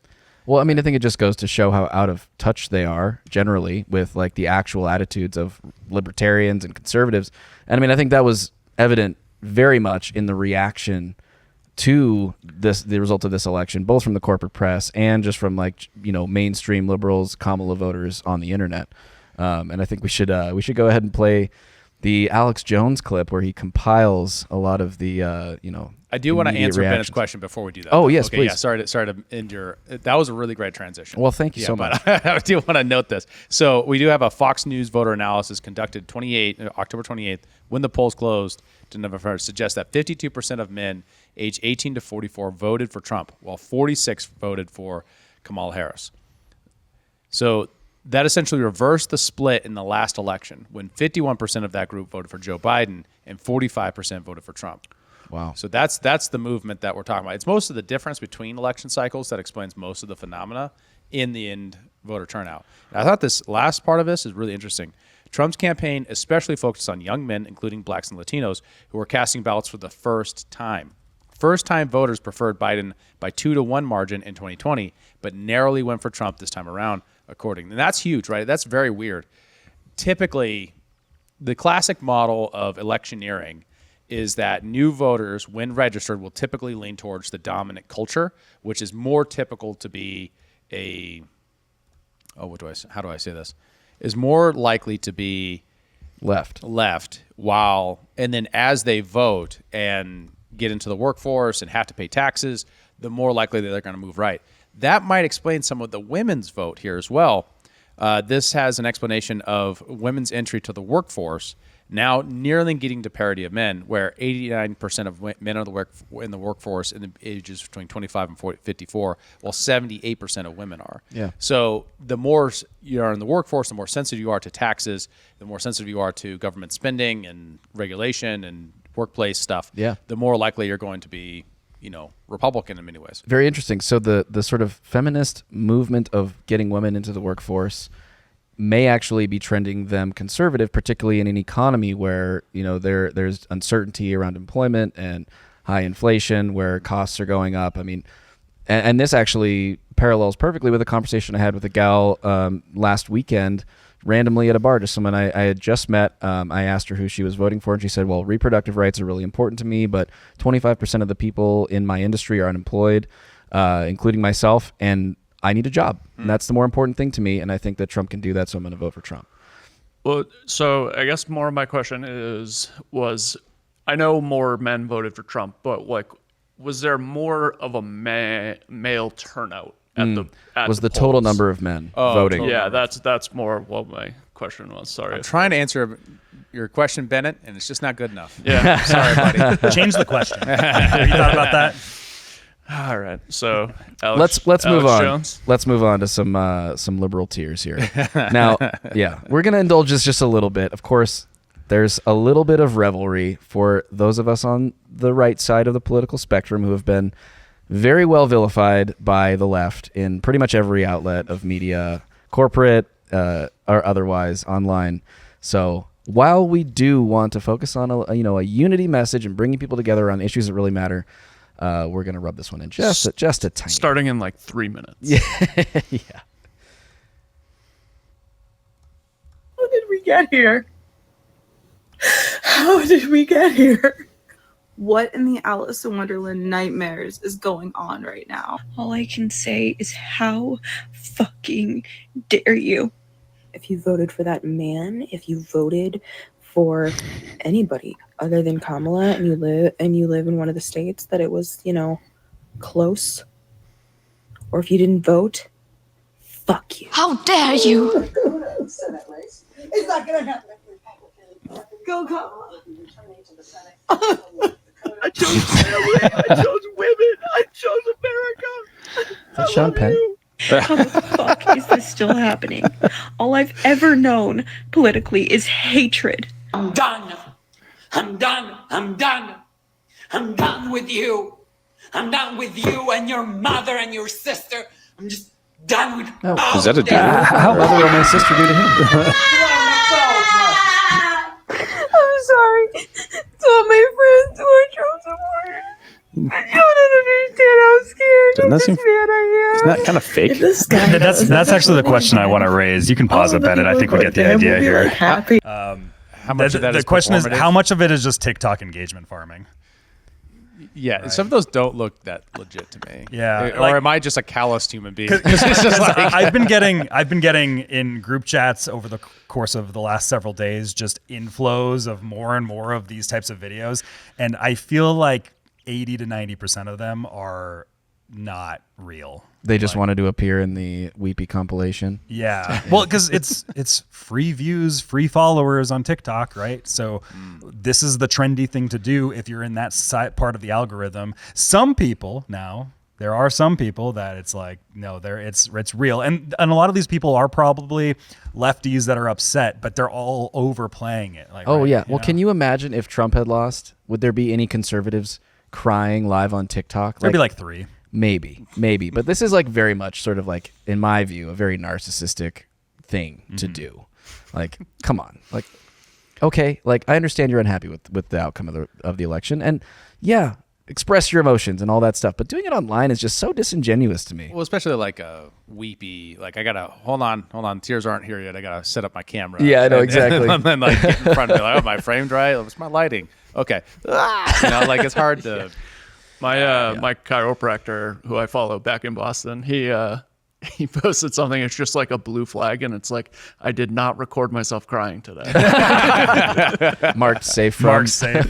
Well, I mean, I think it just goes to show how out of touch they are generally with like the actual attitudes of libertarians and conservatives. And I mean, I think that was evident very much in the reaction to the result of this election, both from the corporate press and just from like, mainstream liberals, Kamala voters on the internet. And I think we should go ahead and play the Alex Jones clip where he compiles a lot of the, I do want to answer reactions. Bennett's question before we do that. Oh, yes, okay, please. Yeah, sorry to end your. That was a really great transition. Well, thank you so much. But I do want to note this. So we do have a Fox News voter analysis conducted October 28th, when the polls closed to November 1st, suggests that 52% of men age 18 to 44 voted for Trump, while 46 voted for Kamala Harris. So that essentially reversed the split in the last election, when 51% of that group voted for Joe Biden and 45% voted for Trump. Wow. So that's the movement that we're talking about. It's most of the difference between election cycles that explains most of the phenomena in the end voter turnout. And I thought this last part of this is really interesting. Trump's campaign especially focused on young men, including blacks and Latinos, who were casting ballots for the first time. First-time voters preferred Biden by 2-1 margin in 2020, but narrowly went for Trump this time around, and that's huge, right? That's very weird. Typically, the classic model of electioneering is that new voters, when registered, will typically lean towards the dominant culture, which is more typical to be how do I say this? Is more likely to be left, and then as they vote and get into the workforce and have to pay taxes, the more likely they're going to move right. That might explain some of the women's vote here as well. This has an explanation of women's entry to the workforce now nearly getting to parity of men, where 89% of men are in the workforce in the ages between 25 and 54, while 78% of women are. Yeah. So the more you are in the workforce, the more sensitive you are to taxes, the more sensitive you are to government spending and regulation and workplace stuff, Yeah. the more likely you're going to be Republican in many ways. Very interesting. So the sort of feminist movement of getting women into the workforce may actually be trending them conservative, particularly in an economy where there's uncertainty around employment and high inflation, where costs are going up. I mean, and this actually parallels perfectly with a conversation I had with a gal last weekend, randomly at a bar, just someone I had just met. I asked her who she was voting for, and she said, well, reproductive rights are really important to me, but 25% of the people in my industry are unemployed, including myself, and I need a job. And that's the more important thing to me, and I think that Trump can do that, so I'm going to vote for Trump. Well, so I guess more of my question was I know more men voted for Trump, but was there more of a male turnout Was the polls. total number of men voting? total. Yeah, that's more what my question was. Sorry. I'm trying to answer your question, Bennett, and it's just not good enough. Yeah. Sorry, buddy. Change the question. Have you thought about that? All right. So Alex, Let's move Alex on. Jones. Let's move on to some liberal tears here. Now, yeah, we're gonna indulge this just a little bit. Of course, there's a little bit of revelry for those of us on the right side of the political spectrum who have been very well vilified by the left in pretty much every outlet of media, corporate or otherwise, online. So while we do want to focus on a unity message and bringing people together on issues that really matter, we're gonna rub this one in just a tiny. Starting in like 3 minutes. Yeah. How did we get here? How did we get here? What in the Alice in Wonderland nightmares is going on right now? All I can say is how fucking dare you? If you voted for that man, if you voted for anybody other than Kamala and you live in one of the states that it was, close, or if you didn't vote, fuck you. How dare you? It's not gonna happen. Go, Kamala. I chose family. I chose women. I chose America. Is that Sean Penn? How the fuck is this still happening? All I've ever known politically is hatred. I'm done. I'm done. I'm done. I'm done with you. I'm done with you and your mother and your sister. I'm just done with all Is that a of dude? them. How mother will my sister do to him? I'm sorry to all my friends who are Trump supporters. I don't understand how scared Doesn't of that this seem- man I am. Isn't that kind of fake? This guy That's actually the question I want to raise. You can pause it, Bennett. I think we get the idea here. Happy. How much of that The is question is, performative? how much of it is just TikTok engagement farming? Yeah, some of those don't look that legit to me. Yeah, or like- am I just a calloused human being? Because I've been getting in group chats over the course of the last several days just inflows of more and more of these types of videos, and I feel like 80 to 90% of them are not real. They just wanted to appear in the Weepy compilation. Yeah. Well, because it's free views, free followers on TikTok, right? So this is the trendy thing to do if you're in that part of the algorithm. Some people now, there are some people that it's like, no, it's real. And a lot of these people are probably lefties that are upset, but they're all overplaying it. Like, Oh right, yeah. Well, know? can you imagine if Trump had lost? Would there be any conservatives crying live on TikTok? There'd be like 3. Maybe. But this is like very much sort of like, in my view, a very narcissistic thing to do. Like, come on. Like, okay, like I understand you're unhappy with the outcome of the election, and yeah, express your emotions and all that stuff. But doing it online is just so disingenuous to me. Well, especially like a weepy, like I gotta hold on, tears aren't here yet. I gotta set up my camera. Yeah, I know, exactly. And then like get in front of me, like, oh, am I framed right? What's my lighting? Okay, like it's hard to. My chiropractor, who I follow back in Boston, he posted something. It's just like a blue flag, and it's like, I did not record myself crying today. Marked safe from. Mark's safe.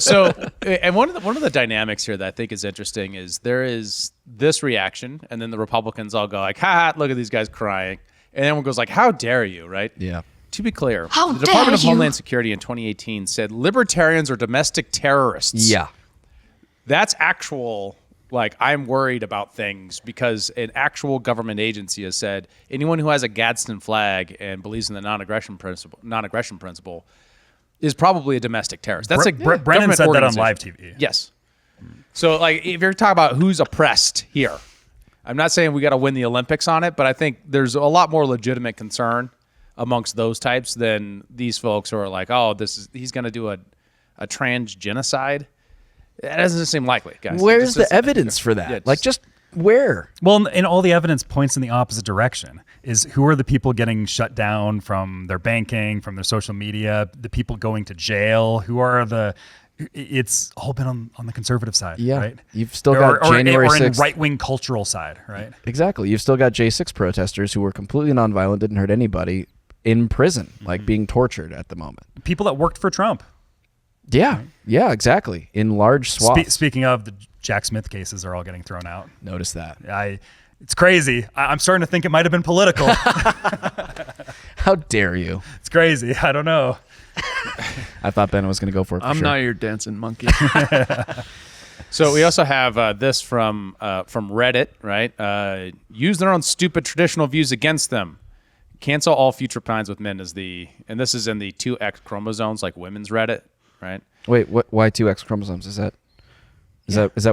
So, and one of the dynamics here that I think is interesting is there is this reaction, and then the Republicans all go like, "Ha, look at these guys crying," and everyone goes like, "How dare you?" Right? Yeah. To be clear, How the Department of dare you. Homeland Security in 2018 said libertarians are domestic terrorists. Yeah. That's actual, like, I'm worried about things because an actual government agency has said anyone who has a Gadsden flag and believes in the non-aggression principle is probably a domestic terrorist. That's a Brennan government said that on organization. live TV. Yes. So, like, if you're talking about who's oppressed here, I'm not saying we got to win the Olympics on it, but I think there's a lot more legitimate concern amongst those types than these folks who are like, oh, he's going to do a trans genocide. That doesn't seem likely, guys. Where's the evidence for that? Yeah, Like, just where? Well, and all the evidence points in the opposite direction. Is who are the people getting shut down from their banking, from their social media, the people going to jail? Who are the? It's all been on the conservative side, Yeah. right? You've still got January or in 6th. right-wing cultural side, right? Exactly. You've still got J6 protesters who were completely nonviolent, didn't hurt anybody, in prison, like being tortured at the moment. People that worked for Trump. Yeah. Yeah, exactly. In large swaths. Speaking of, the Jack Smith cases are all getting thrown out. Notice that. It's crazy. I'm starting to think it might have been political. How dare you? It's crazy. I don't know. I thought Ben was going to go for it. I'm not your dancing monkey. So we also have this from Reddit, right? Use their own stupid traditional views against them. Cancel all future plans with men and this is in the 2X chromosomes, like women's Reddit, right? Wait, why 2X chromosomes? Is that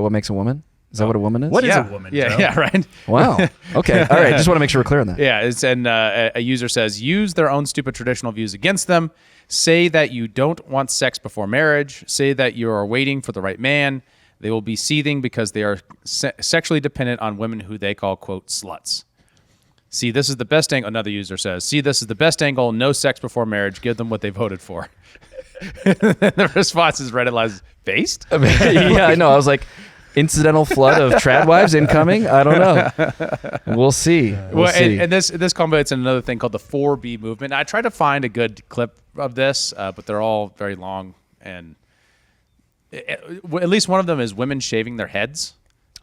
what makes a woman? Is that what a woman is? What is a woman, Joe? Yeah, right. Wow. Okay. All right. Just want to make sure we're clear on that. Yeah, a user says, use their own stupid traditional views against them. Say that you don't want sex before marriage. Say that you are waiting for the right man. They will be seething because they are sexually dependent on women who they call, quote, sluts. See, this is the best angle. Another user says, see, this is the best angle. No sex before marriage. Give them what they voted for. The response is Reddit lies based. Yeah, I know. I was like, incidental flood of trad wives incoming? I don't know. We'll see. We'll see. And this culminates in another thing called the 4B movement. I tried to find a good clip of this, but they're all very long. And at least one of them is women shaving their heads.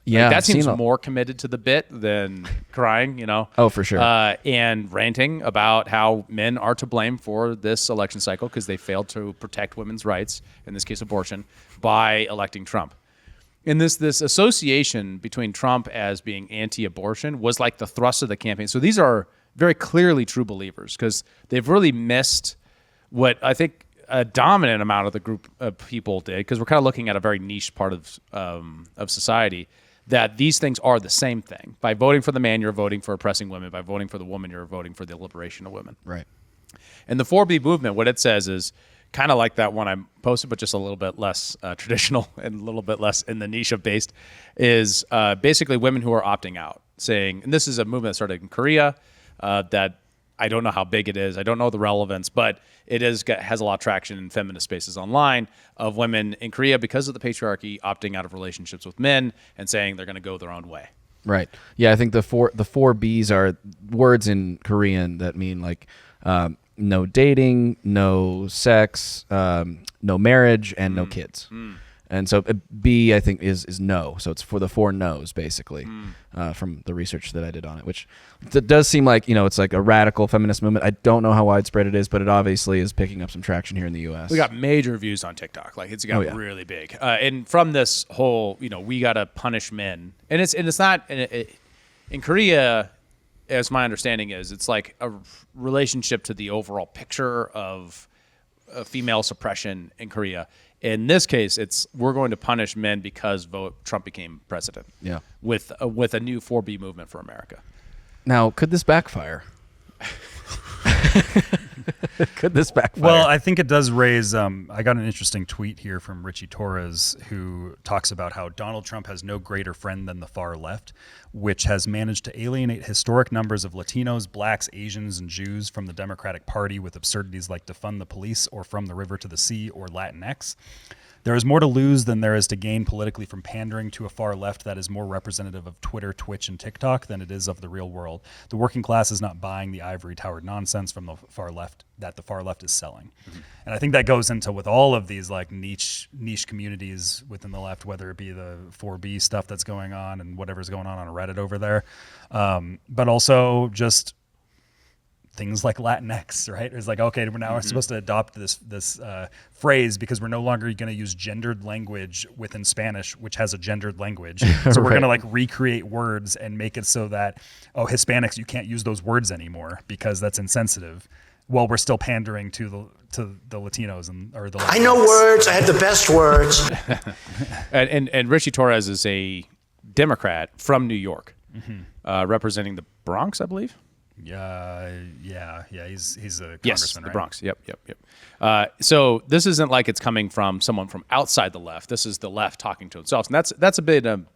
Yeah, that seems more committed to the bit than crying, you know? Oh, for sure. And ranting about how men are to blame for this election cycle because they failed to protect women's rights, in this case abortion, by electing Trump. And this association between Trump as being anti-abortion was like the thrust of the campaign. So these are very clearly true believers because they've really missed what I think a dominant amount of the group of people did, because we're kind of looking at a very niche part of society, that these things are the same thing. By voting for the man, you're voting for oppressing women. By voting for the woman, you're voting for the liberation of women. Right. And the 4B movement, what it says is kind of like that one I posted, but just a little bit less traditional and a little bit less in the niche of based, is basically women who are opting out, saying, and this is a movement that started in Korea that I don't know how big it is. I don't know the relevance, but it has a lot of traction in feminist spaces online of women in Korea because of the patriarchy opting out of relationships with men and saying they're going to go their own way. Right. Yeah, I think the four Bs are words in Korean that mean like no dating, no sex, no marriage, and no kids. And so B, I think, is no. So it's for the 4 no's, basically, from the research that I did on it, which does seem like, it's like a radical feminist movement. I don't know how widespread it is, but it obviously is picking up some traction here in the U.S. We got major views on TikTok. Like, it's got really big. And from this whole, we got to punish men. And it's not, in Korea, as my understanding is, it's like a relationship to the overall picture of female suppression in Korea. In this case, we're going to punish men because Trump became president. Yeah, with a new 4B movement for America. Now, could this backfire? Could this backfire? Well, I think it does raise. I got an interesting tweet here from Richie Torres, who talks about how Donald Trump has no greater friend than the far left, which has managed to alienate historic numbers of Latinos, blacks, Asians, and Jews from the Democratic Party with absurdities like defund the police or from the river to the sea or Latinx. There is more to lose than there is to gain politically from pandering to a far left that is more representative of Twitter, Twitch, and TikTok than it is of the real world. The working class is not buying the ivory towered nonsense from the far left that the far left is selling. Mm-hmm. And I think that goes into with all of these like niche communities within the left, whether it be the 4B stuff that's going on and whatever's going on Reddit over there, but also just things like Latinx, right? It's like, okay, we're supposed to adopt this phrase because we're no longer going to use gendered language within Spanish, which has a gendered language. So we're going to like recreate words and make it so that, Hispanics, you can't use those words anymore because that's insensitive. While we're still pandering to the Latinos or the Latinos. I know words. I have the best words. and Richie Torres is a Democrat from New York, representing the Bronx, I believe. Yeah. He's a congressman, yes, the right? Bronx. Yep. So this isn't like it's coming from someone from outside the left. This is the left talking to itself, and that's a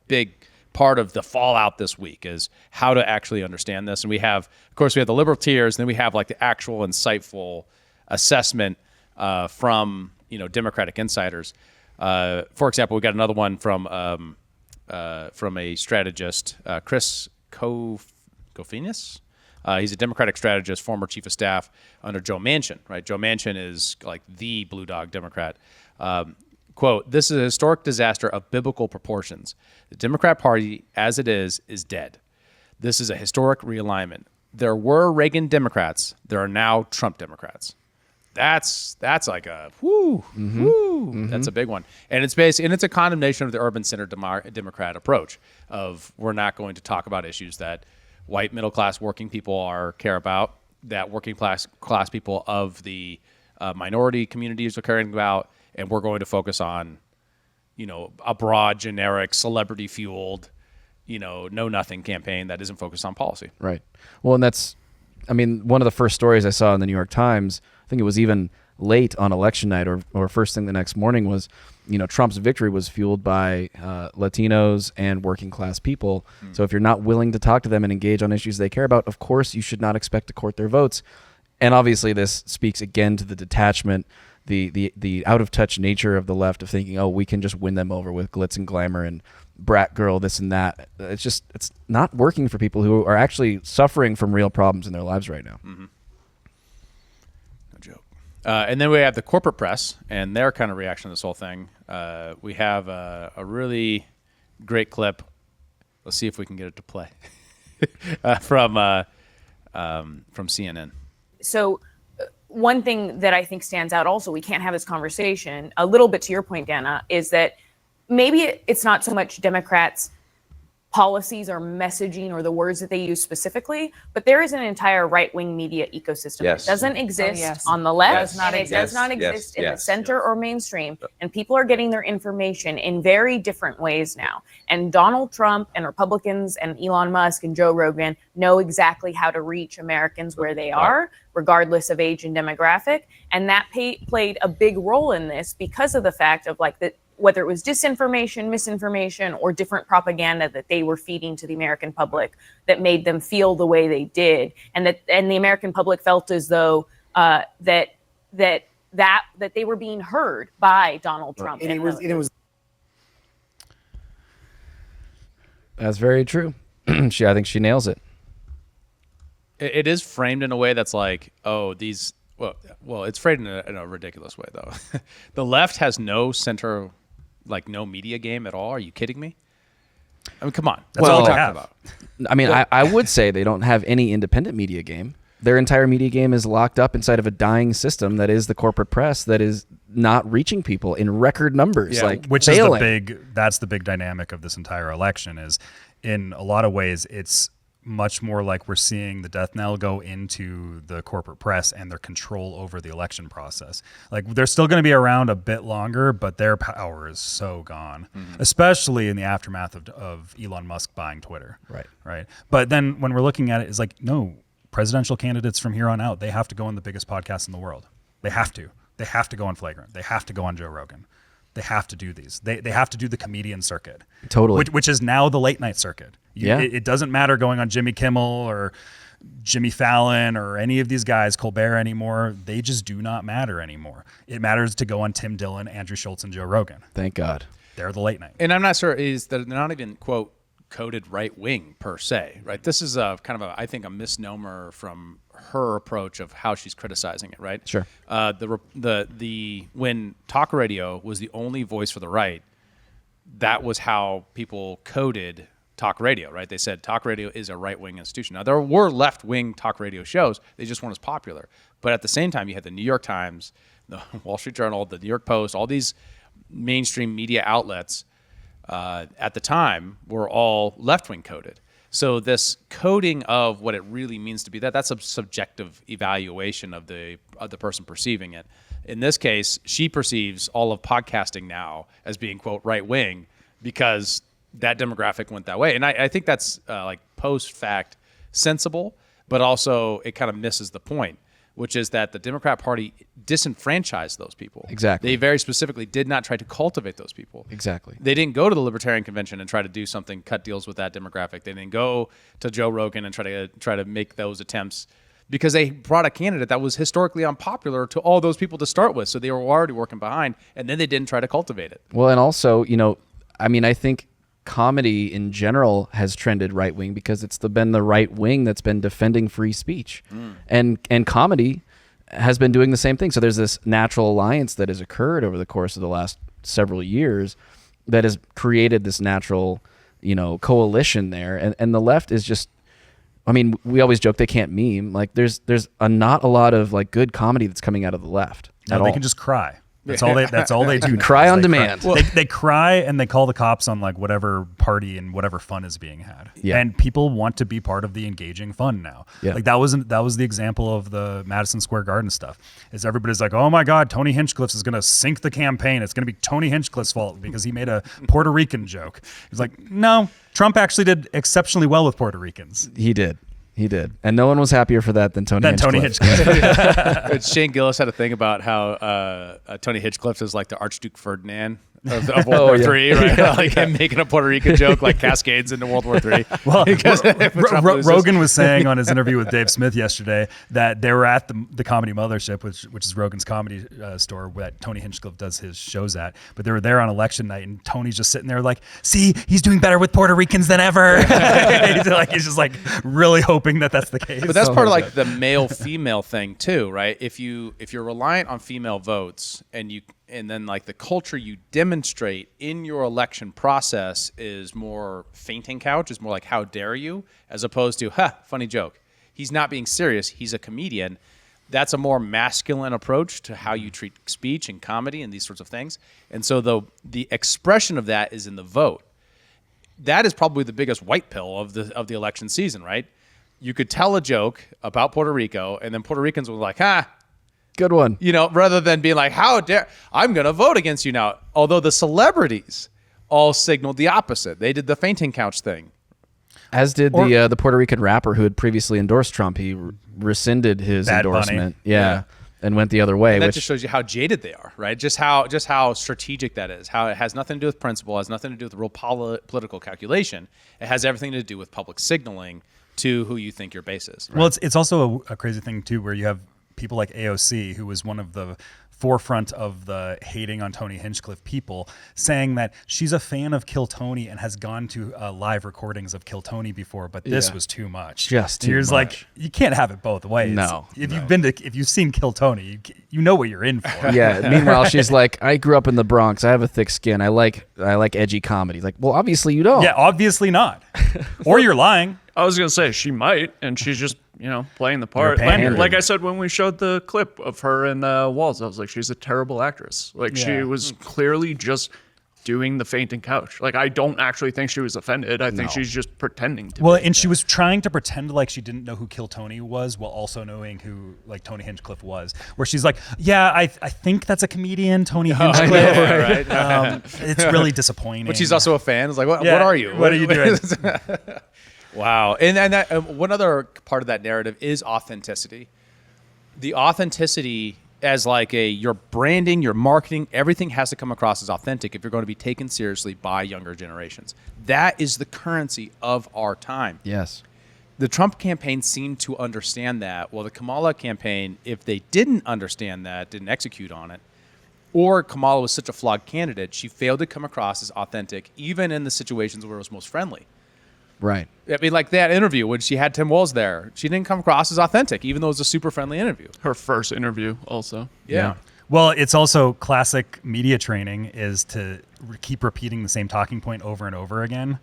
big part of the fallout this week is how to actually understand this. And we have the liberal tiers, and then we have like the actual insightful assessment from Democratic insiders. For example, we got another one from a strategist, Chris Kofinis. He's a Democratic strategist, former chief of staff under Joe Manchin, right? Joe Manchin is like the blue dog Democrat. Quote, this is a historic disaster of biblical proportions. The Democrat Party, as it is dead. This is a historic realignment. There were Reagan Democrats. There are now Trump Democrats. That's like a whoo. That's a big one, and it's a condemnation of the urban centered Democrat approach of we're not going to talk about issues that white middle class working people care about, that working class people of the minority communities are caring about, and we're going to focus on, a broad, generic, celebrity fueled, know nothing campaign that isn't focused on policy. Right. Well, and that's, one of the first stories I saw in the New York Times, I think it was even late on election night or first thing the next morning, was, Trump's victory was fueled by Latinos and working class people. So if you're not willing to talk to them and engage on issues they care about, of course you should not expect to court their votes. And obviously this speaks again to the detachment, the out of touch nature of the left of thinking, oh, we can just win them over with glitz and glamour and brat girl, this and that. It's not working for people who are actually suffering from real problems in their lives right now. No joke. And then we have the corporate press and their kind of reaction to this whole thing. We have a really great clip. Let's see if we can get it to play from CNN. So one thing that I think stands out also, we can't have this conversation, a little bit to your point, Dana, is that maybe it's not so much Democrats' policies or messaging or the words that they use specifically, but there is an entire right-wing media ecosystem that doesn't exist on the left, and it does not exist in the center or mainstream, and people are getting their information in very different ways now. And Donald Trump and Republicans and Elon Musk and Joe Rogan know exactly how to reach Americans where they are, regardless of age and demographic, and that played a big role in this because of the fact of whether it was disinformation, misinformation, or different propaganda that they were feeding to the American public that made them feel the way they did, and the American public felt as though that they were being heard by Donald Trump. And it was. That's very true. I think she nails it. It is framed in a way that's like, oh, these. Well, it's framed in a ridiculous way though. The left has no center. No media game at all? Are you kidding me? Come on. That's all we're talking about. I would say they don't have any independent media game. Their entire media game is locked up inside of a dying system that is the corporate press that is not reaching people in record numbers. Which failing. That's the big dynamic of this entire election is, in a lot of ways, it's much more like we're seeing the death knell go into the corporate press and their control over the election process. They're still going to be around a bit longer, but their power is so gone, especially in the aftermath of Elon Musk buying Twitter. Right. But then when we're looking at it, it's no, presidential candidates from here on out, they have to go on the biggest podcast in the world. They have to. They have to go on Flagrant. They have to go on Joe Rogan. They have to do these. They have to do the comedian circuit. Totally. Which is now the late night circuit. It doesn't matter going on Jimmy Kimmel or Jimmy Fallon or any of these guys, Colbert anymore. They just do not matter anymore. It matters to go on Tim Dillon, Andrew Schultz, and Joe Rogan. Thank God. They're the late night. And I'm not sure they're not even, quote, coded right wing per se, right? This is I think a misnomer from her approach of how she's criticizing it, right? Sure. When talk radio was the only voice for the right, that was how people coded talk radio, right? They said talk radio is a right-wing institution. Now, there were left-wing talk radio shows. They just weren't as popular. But at the same time, you had the New York Times, the Wall Street Journal, the New York Post, all these mainstream media outlets at the time were all left-wing coded. So this coding of what it really means to be that's a subjective evaluation of the person perceiving it. In this case, she perceives all of podcasting now as being, quote, right-wing because that demographic went that way. And I think that's post-fact sensible, but also it kind of misses the point, which is that the Democrat Party disenfranchised those people. Exactly. They very specifically did not try to cultivate those people. Exactly. They didn't go to the Libertarian Convention and try to do something, cut deals with that demographic. They didn't go to Joe Rogan and try to make those attempts because they brought a candidate that was historically unpopular to all those people to start with. So they were already working behind, and then they didn't try to cultivate it. Well, and also, I think comedy in general has trended right wing because it's been the right wing that's been defending free speech, and comedy has been doing the same thing. So there's this natural alliance that has occurred over the course of the last several years that has created this natural, coalition there, and the left is just I mean, we always joke they can't meme. Like there's not a lot of like good comedy that's coming out of the left. No, they can just cry. That's all they do. Cry on demand. They cry and they call the cops on like whatever party and whatever fun is being had. Yeah. And people want to be part of the engaging fun now. Yeah. Like that was the example of the Madison Square Garden stuff. Is everybody's like, oh my God, Tony Hinchcliffe is going to sink the campaign. It's going to be Tony Hinchcliffe's fault because he made a Puerto Rican joke. He's like, no, Trump actually did exceptionally well with Puerto Ricans. He did. And no one was happier for that than Tony Hinchcliffe. Shane Gillis had a thing about how Tony Hinchcliffe is like the Archduke Ferdinand of World War III, right? Like him making a Puerto Rican joke like cascades into World War III. Well, Rogan was saying on his interview with Dave Smith yesterday that they were at the Comedy Mothership, which is Rogan's comedy store that Tony Hinchcliffe does his shows at. But they were there on election night, and Tony's just sitting there like, see, he's doing better with Puerto Ricans than ever. he's just like really hoping that that's the case. But that's part of like the male-female thing too, right? If you're reliant on female votes and then like the culture you demonstrate in your election process is more fainting couch, is more like how dare you, as opposed to funny joke. He's not being serious. He's a comedian. That's a more masculine approach to how you treat speech and comedy and these sorts of things. And so the expression of that is in the vote. That is probably the biggest white pill of the election season, right? You could tell a joke about Puerto Rico, and then Puerto Ricans were like, good one. Rather than being like, how dare, I'm going to vote against you now. Although the celebrities all signaled the opposite. They did the fainting couch thing. As did the Puerto Rican rapper who had previously endorsed Trump. He rescinded his Bad endorsement. Bunny. Yeah. And went the other way. And that just shows you how jaded they are, right? Just how strategic that is. How it has nothing to do with principle, has nothing to do with real political calculation. It has everything to do with public signaling to who you think your base is. Right? Well, it's also a crazy thing too, where you have people like AOC, who was one of the forefront of the hating on Tony Hinchcliffe people, saying that she's a fan of Kill Tony and has gone to live recordings of Kill Tony before, but this was too much. Just too much. Like, you can't have it both ways. No. If you've seen Kill Tony, you know what you're in for. Yeah. Meanwhile, she's like, I grew up in the Bronx. I have a thick skin. I like edgy comedy. Like, well, obviously you don't. Yeah, obviously not. Or you're lying. I was gonna say she might, and she's just playing the part. Like I said when we showed the clip of her in Walls, I was like, she's a terrible actress. Like she was clearly just doing the fainting couch. Like I don't actually think she was offended. I think she's just pretending to. Well, and she was trying to pretend like she didn't know who Kill Tony was, while also knowing who like Tony Hinchcliffe was. Where she's like, yeah, I think that's a comedian, Tony Hinchcliffe. Right. It's really disappointing. But she's also a fan. It's like, what are you? What are you doing? Wow. And that, one other part of that narrative is authenticity. The authenticity as like your branding, your marketing, everything has to come across as authentic if you're going to be taken seriously by younger generations. That is the currency of our time. Yes. The Trump campaign seemed to understand that. Well, the Kamala campaign, if they didn't understand that, didn't execute on it, or Kamala was such a flawed candidate, she failed to come across as authentic, even in the situations where it was most friendly. Right. I mean, like that interview when she had Tim Walz there, she didn't come across as authentic, even though it was a super friendly interview. Her first interview also. Yeah. Well, it's also classic media training is to keep repeating the same talking point over and over again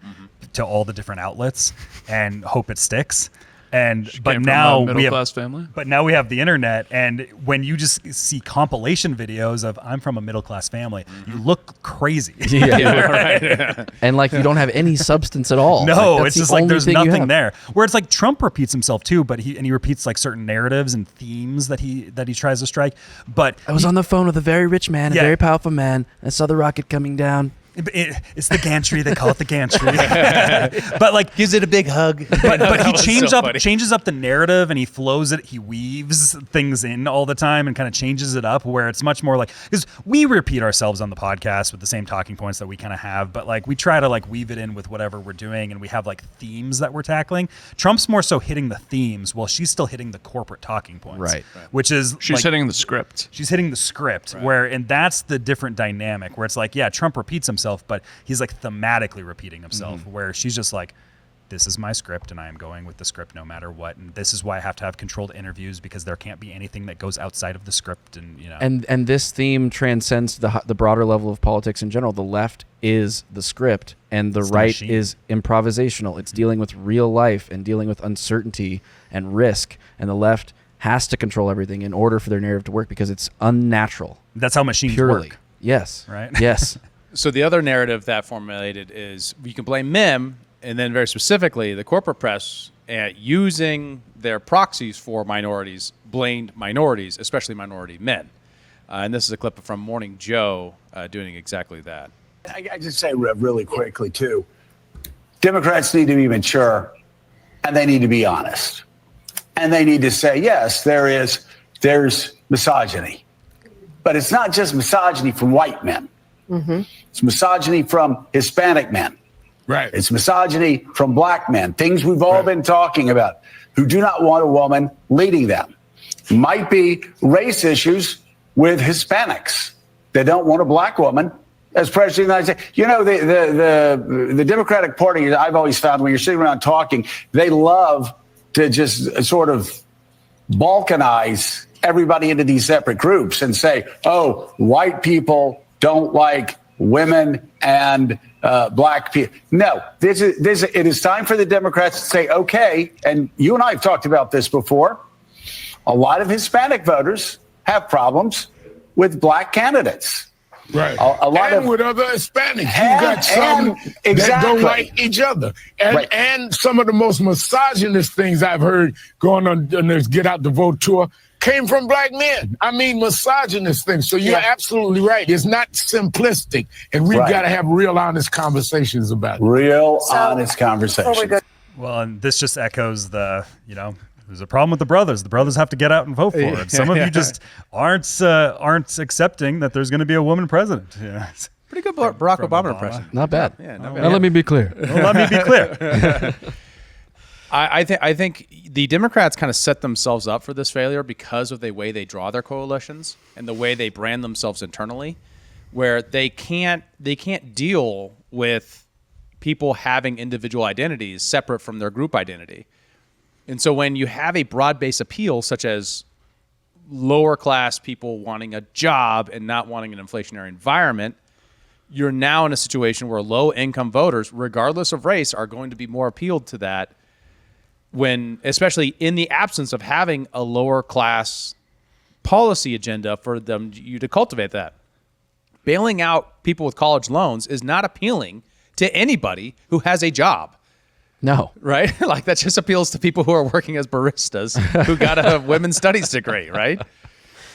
to all the different outlets and hope it sticks. But now we have family. But now we have the internet, and when you just see compilation videos of "I'm from a middle class family," you look crazy. Right. And like you don't have any substance at all. No, like, it's just like there's nothing there. Where it's like Trump repeats himself too, but he repeats like certain narratives and themes that he tries to strike. But I was on the phone with a very rich man, a very powerful man. I saw the rocket coming down. It's the gantry. They call it the gantry. But like gives it a big hug. But he changes up the narrative, and he flows it. He weaves things in all the time and kind of changes it up where it's much more like, because we repeat ourselves on the podcast with the same talking points that we kind of have, but like we try to like weave it in with whatever we're doing, and we have like themes that we're tackling. Trump's more so hitting the themes while she's still hitting the corporate talking points. Right. Which is she's hitting the script. She's hitting the script and that's the different dynamic where it's like, yeah, Trump repeats himself, but he's like thematically repeating himself, where she's just like, this is my script and I am going with the script no matter what. And this is why I have to have controlled interviews, because there can't be anything that goes outside of the script. And, you know, and this theme transcends the broader level of politics in general. The left is the script and the right machine. is improvisational. It's dealing with real life and dealing with uncertainty and risk. And the left has to control everything in order for their narrative to work because it's unnatural. That's how machines purely. work. Yes. Right? Yes. So the other narrative that formulated is you can blame MIM, and then very specifically the corporate press using their proxies for minorities, blamed minorities, especially minority men. And this is a clip from Morning Joe doing exactly that. I just say really quickly, too, Democrats need to be mature, and they need to be honest. And they need to say, yes, there's misogyny. But it's not just misogyny from white men. Mm-hmm. It's misogyny from Hispanic men. Right. It's misogyny from black men, things we've all been talking about, who do not want a woman leading them. Might be race issues with Hispanics. They don't want a black woman as president of the United States. You know, the Democratic Party, I've always found when you're sitting around talking, they love to just sort of balkanize everybody into these separate groups and say, oh, white people don't like women and black people. No, it is time for the Democrats to say, okay, and you and I have talked about this before, a lot of Hispanic voters have problems with black candidates. Right. A lot and of, with other Hispanics. You got some that don't like each other. And some of the most misogynist things I've heard going on this Get Out the Vote tour came from black men. I mean, misogynist things. So you're absolutely right. It's not simplistic. And we've got to have real honest conversations about it. Real honest conversations. Well, and this just echoes the, you know, there's a problem with the brothers. The brothers have to get out and vote for it. Some of you just aren't accepting that there's going to be a woman president. Yeah. Pretty good Barack Obama impression. Not bad. Yeah, Now let me be clear. Well, let me be clear. I think the Democrats kind of set themselves up for this failure because of the way they draw their coalitions and the way they brand themselves internally, where they can't deal with people having individual identities separate from their group identity. And so when you have a broad-based appeal, such as lower class people wanting a job and not wanting an inflationary environment, you're now in a situation where low-income voters, regardless of race, are going to be more appealed to that when, especially in the absence of having a lower class policy agenda for you to cultivate that. Bailing out people with college loans is not appealing to anybody who has a job. No. Right? Like that just appeals to people who are working as baristas who got a women's studies degree, right?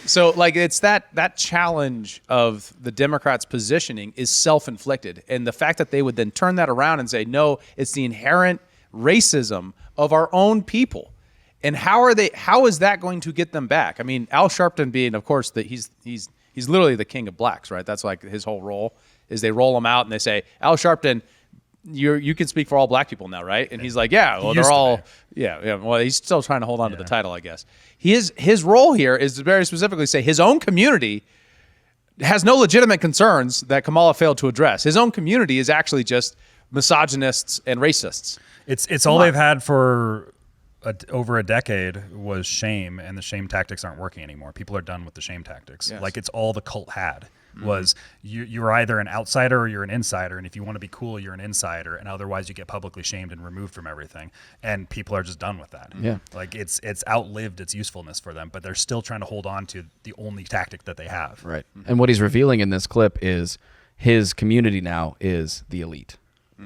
So like it's that challenge of the Democrats' positioning is self-inflicted. And the fact that they would then turn that around and say, no, it's the inherent racism of our own people. And how is that going to get them back? I mean, Al Sharpton being, of course, that he's literally the king of blacks, right? That's like his whole role is they roll him out and they say, Al Sharpton, you can speak for all black people now, right? And he's like, yeah, well, they're all, yeah. Well, he's still trying to hold on to the title, I guess. His role here is to very specifically say his own community has no legitimate concerns that Kamala failed to address. His own community is actually just misogynists and racists. It's all they've had for over a decade was shame, and the shame tactics aren't working anymore. People are done with the shame tactics. Yes. Like it's all the cult had. Was you're either an outsider or you're an insider, and if you want to be cool, you're an insider, and otherwise you get publicly shamed and removed from everything. And people are just done with that. Yeah, like it's outlived its usefulness for them, but they're still trying to hold on to the only tactic that they have. Right. And what he's revealing in this clip is his community now is the elite.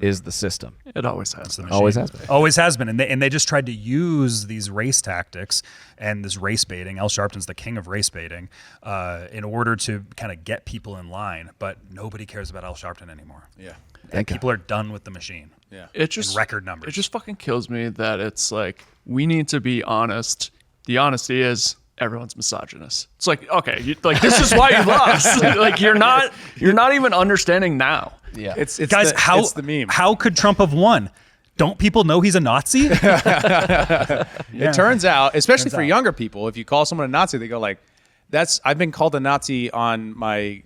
Is the system. It always has. Always has been. Always has been. And they just tried to use these race tactics and this race baiting. Al Sharpton's the king of race baiting in order to kind of get people in line. But nobody cares about Al Sharpton anymore. Yeah. And people are done with the machine. Yeah. It just in record numbers. It just fucking kills me that it's like we need to be honest. The honesty is everyone's misogynist. It's like, okay, this is why you lost. Like you're not even understanding now. Yeah, it's guys. It's the meme. How could Trump have won? Don't people know he's a Nazi? It turns out, especially for younger people, if you call someone a Nazi, they go like, I've been called a Nazi on my,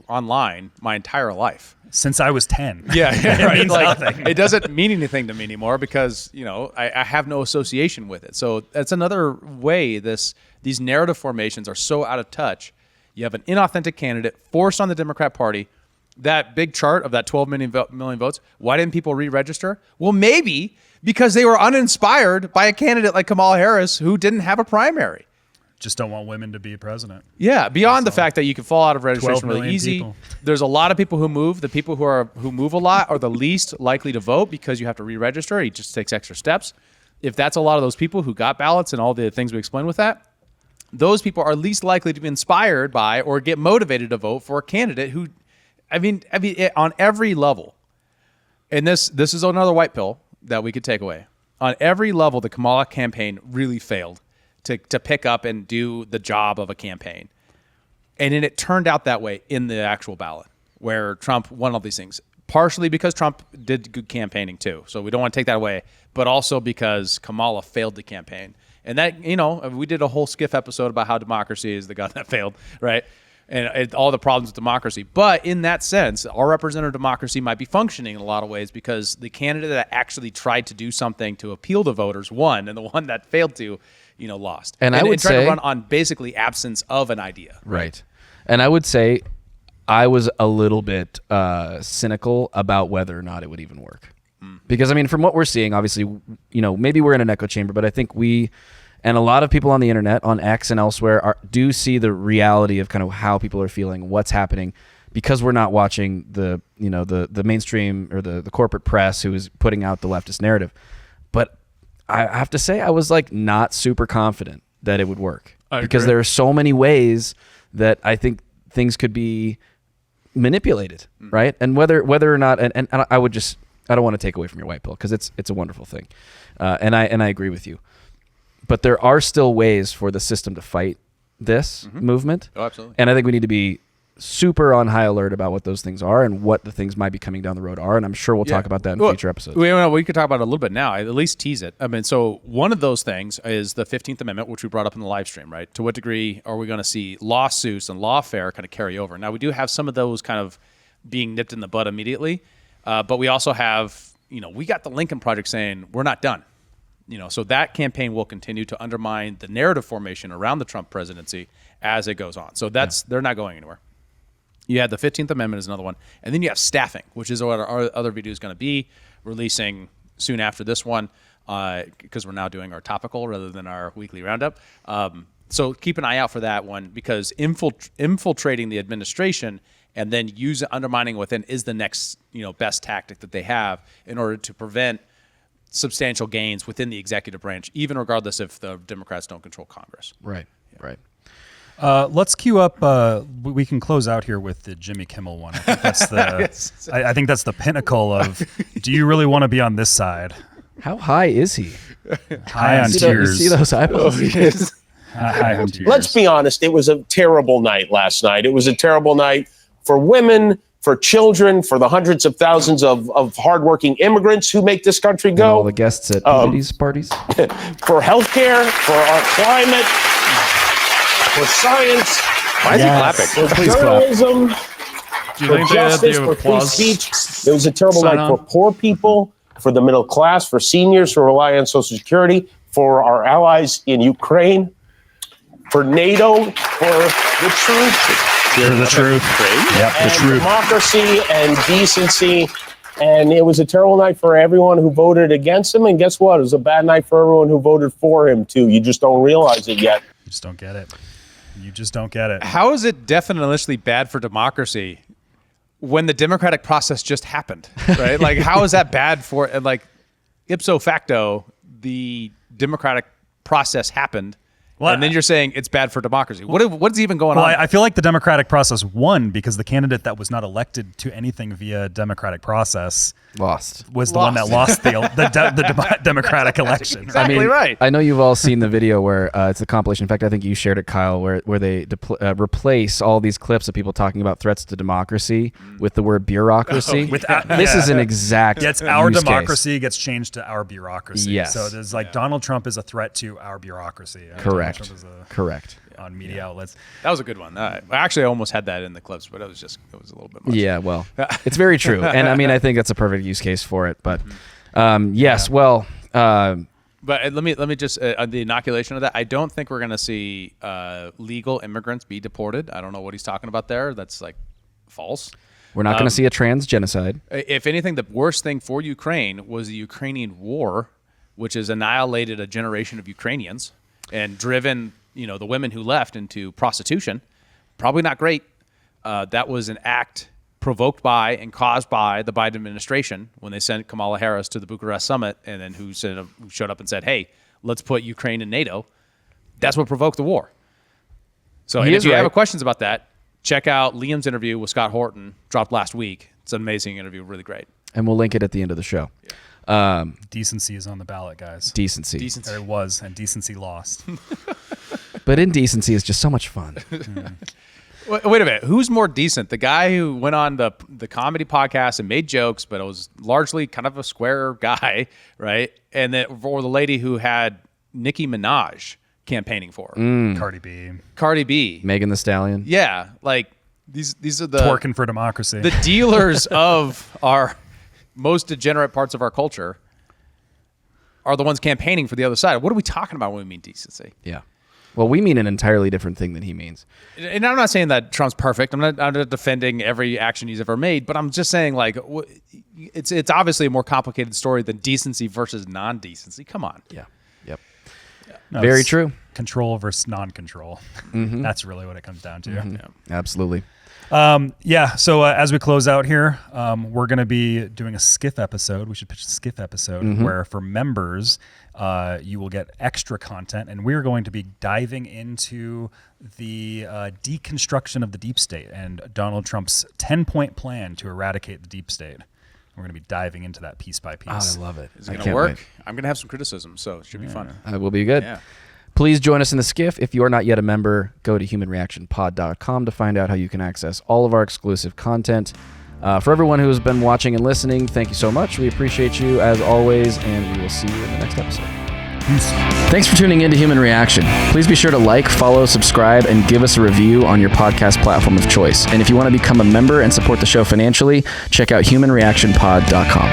online my entire life. Since I was 10. Yeah, right. Means nothing. It doesn't mean anything to me anymore because, I have no association with it. So that's another way these narrative formations are so out of touch. You have an inauthentic candidate forced on the Democrat Party. That big chart of that 12 million votes, why didn't people re-register? Well, maybe because they were uninspired by a candidate like Kamala Harris who didn't have a primary. Just don't want women to be president. Yeah, beyond the fact that you can fall out of registration 12 really million easy. people. There's a lot of people who move. The people who move a lot are the least likely to vote because you have to re-register. It just takes extra steps. If that's a lot of those people who got ballots and all the things we explained with that, those people are least likely to be inspired by or get motivated to vote for a candidate who, on every level, and this is another white pill that we could take away. On every level, the Kamala campaign really failed to pick up and do the job of a campaign. And then it turned out that way in the actual ballot, where Trump won all these things, partially because Trump did good campaigning too. So we don't want to take that away, but also because Kamala failed the campaign. And that, we did a whole skiff episode about how democracy is the gun that failed, right? And all the problems with democracy. But in that sense, our representative democracy might be functioning in a lot of ways because the candidate that actually tried to do something to appeal to voters won, and the one that failed to, lost. And I would tried say, to run on basically absence of an idea. Right. And I would say I was a little bit cynical about whether or not it would even work. Because, from what we're seeing, obviously, maybe we're in an echo chamber, but I think we and a lot of people on the internet, on X and elsewhere, do see the reality of kind of how people are feeling, what's happening, because we're not watching the mainstream or the corporate press who is putting out the leftist narrative. But I have to say I was not super confident that it would work because there are so many ways that I think things could be manipulated, right? And whether or not, and I don't want to take away from your white pill because it's a wonderful thing, and I agree with you. But there are still ways for the system to fight this movement. Oh, absolutely. And I think we need to be super on high alert about what those things are and what the things might be coming down the road are. And I'm sure we'll talk about that in future episodes. We could talk about it a little bit now. At least tease it. So one of those things is the 15th Amendment, which we brought up in the live stream, right? To what degree are we going to see lawsuits and lawfare kind of carry over? Now, we do have some of those kind of being nipped in the bud immediately. But we also have, we got the Lincoln Project saying we're not done. So that campaign will continue to undermine the narrative formation around the Trump presidency as it goes on. So they're not going anywhere. You had the 15th Amendment is another one. And then you have staffing, which is what our other video is going to be, releasing soon after this one because we're now doing our topical rather than our weekly roundup. So keep an eye out for that one because infiltrating the administration and then undermining within is the next best tactic that they have in order to prevent substantial gains within the executive branch, even regardless if the Democrats don't control Congress. Right, right. Let's queue up. We can close out here with the Jimmy Kimmel one. I think that's the. I think that's the pinnacle of. Do you really want to be on this side? How high is he? High on tears. You see those eyeballs? High on tears. Let's be honest. It was a terrible night last night. It was a terrible night for women, for children, for the hundreds of thousands of hardworking immigrants who make this country go. And all the guests at these parties. For healthcare, for our climate, for science. Why is he clapping? For journalism, Do you for think they had justice, the for free applause speech. It was a terrible sign night on? for poor people, for the middle class, for seniors who rely on Social Security, for our allies in Ukraine, for NATO, for the truth. The truth. Yep, the truth. Democracy and decency. And it was a terrible night for everyone who voted against him. And guess what? It was a bad night for everyone who voted for him, too. You just don't realize it yet. You just don't get it. You just don't get it. How is it definitionally bad for democracy when the democratic process just happened, right? How is that bad for, ipso facto, the democratic process happened, and then you're saying it's bad for democracy. What's even going on? I feel like the democratic process won because the candidate that was not elected to anything via democratic process was the one that lost the democratic election. Exactly right. I know you've all seen the video where it's a compilation. In fact, I think you shared it, Kyle, where they replace all these clips of people talking about threats to democracy with the word bureaucracy. This is an exact our use democracy case. gets changed to our bureaucracy. Yes. So there's Donald Trump is a threat to our bureaucracy. Correct. Correct. Correct. On media outlets. That was a good one. Actually, I almost had that in the clips, but it was a little bit much. Yeah, well, it's very true. And I mean, I think that's a perfect use case for it. But yes, well. But let me just on the inoculation of that. I don't think we're going to see legal immigrants be deported. I don't know what he's talking about there. That's like false. We're not going to see a trans genocide. If anything, the worst thing for Ukraine was the Ukrainian war, which has annihilated a generation of Ukrainians and driven the women who left into prostitution. Probably not great. That was an act provoked by and caused by the Biden administration when they sent Kamala Harris to the Bucharest summit, and then who showed up and said, "Hey, let's put Ukraine in NATO." That's what provoked the war. So, if you have questions about that, check out Liam's interview with Scott Horton, dropped last week. It's an amazing interview, really great. And we'll link it at the end of the show. Decency is on the ballot, guys. Decency. Or it was, and decency lost. But indecency is just so much fun. Wait a minute. Who's more decent? The guy who went on the comedy podcast and made jokes, but it was largely kind of a square guy, right? And then, or the lady who had Nicki Minaj campaigning for her. Cardi B. Megan Thee Stallion. Yeah, like these are the twerking for democracy. The dealers of our most degenerate parts of our culture are the ones campaigning for the other side. What are we talking about when we mean decency? Yeah. Well, we mean an entirely different thing than he means. And I'm not saying that Trump's perfect. I'm not defending every action he's ever made, but I'm just saying like it's obviously a more complicated story than decency versus non-decency. Come on. Yeah. Yep. No, very true. Control versus non-control. Mm-hmm. That's really what it comes down to. Mm-hmm. Yeah. Absolutely. So as we close out here, we're going to be doing a skiff episode. We should pitch a skiff episode where for members, you will get extra content, and we're going to be diving into the deconstruction of the deep state and Donald Trump's 10-point plan to eradicate the deep state. We're going to be diving into that piece by piece. I love it. Is it going to work? Wait. I'm going to have some criticism, so it should be fun. It will be good. Yeah. Please join us in the skiff. If you are not yet a member, go to humanreactionpod.com to find out how you can access all of our exclusive content. For everyone who has been watching and listening, thank you so much. We appreciate you as always, and we will see you in the next episode. Peace. Thanks for tuning in to Human Reaction. Please be sure to like, follow, subscribe, and give us a review on your podcast platform of choice. And if you want to become a member and support the show financially, check out humanreactionpod.com.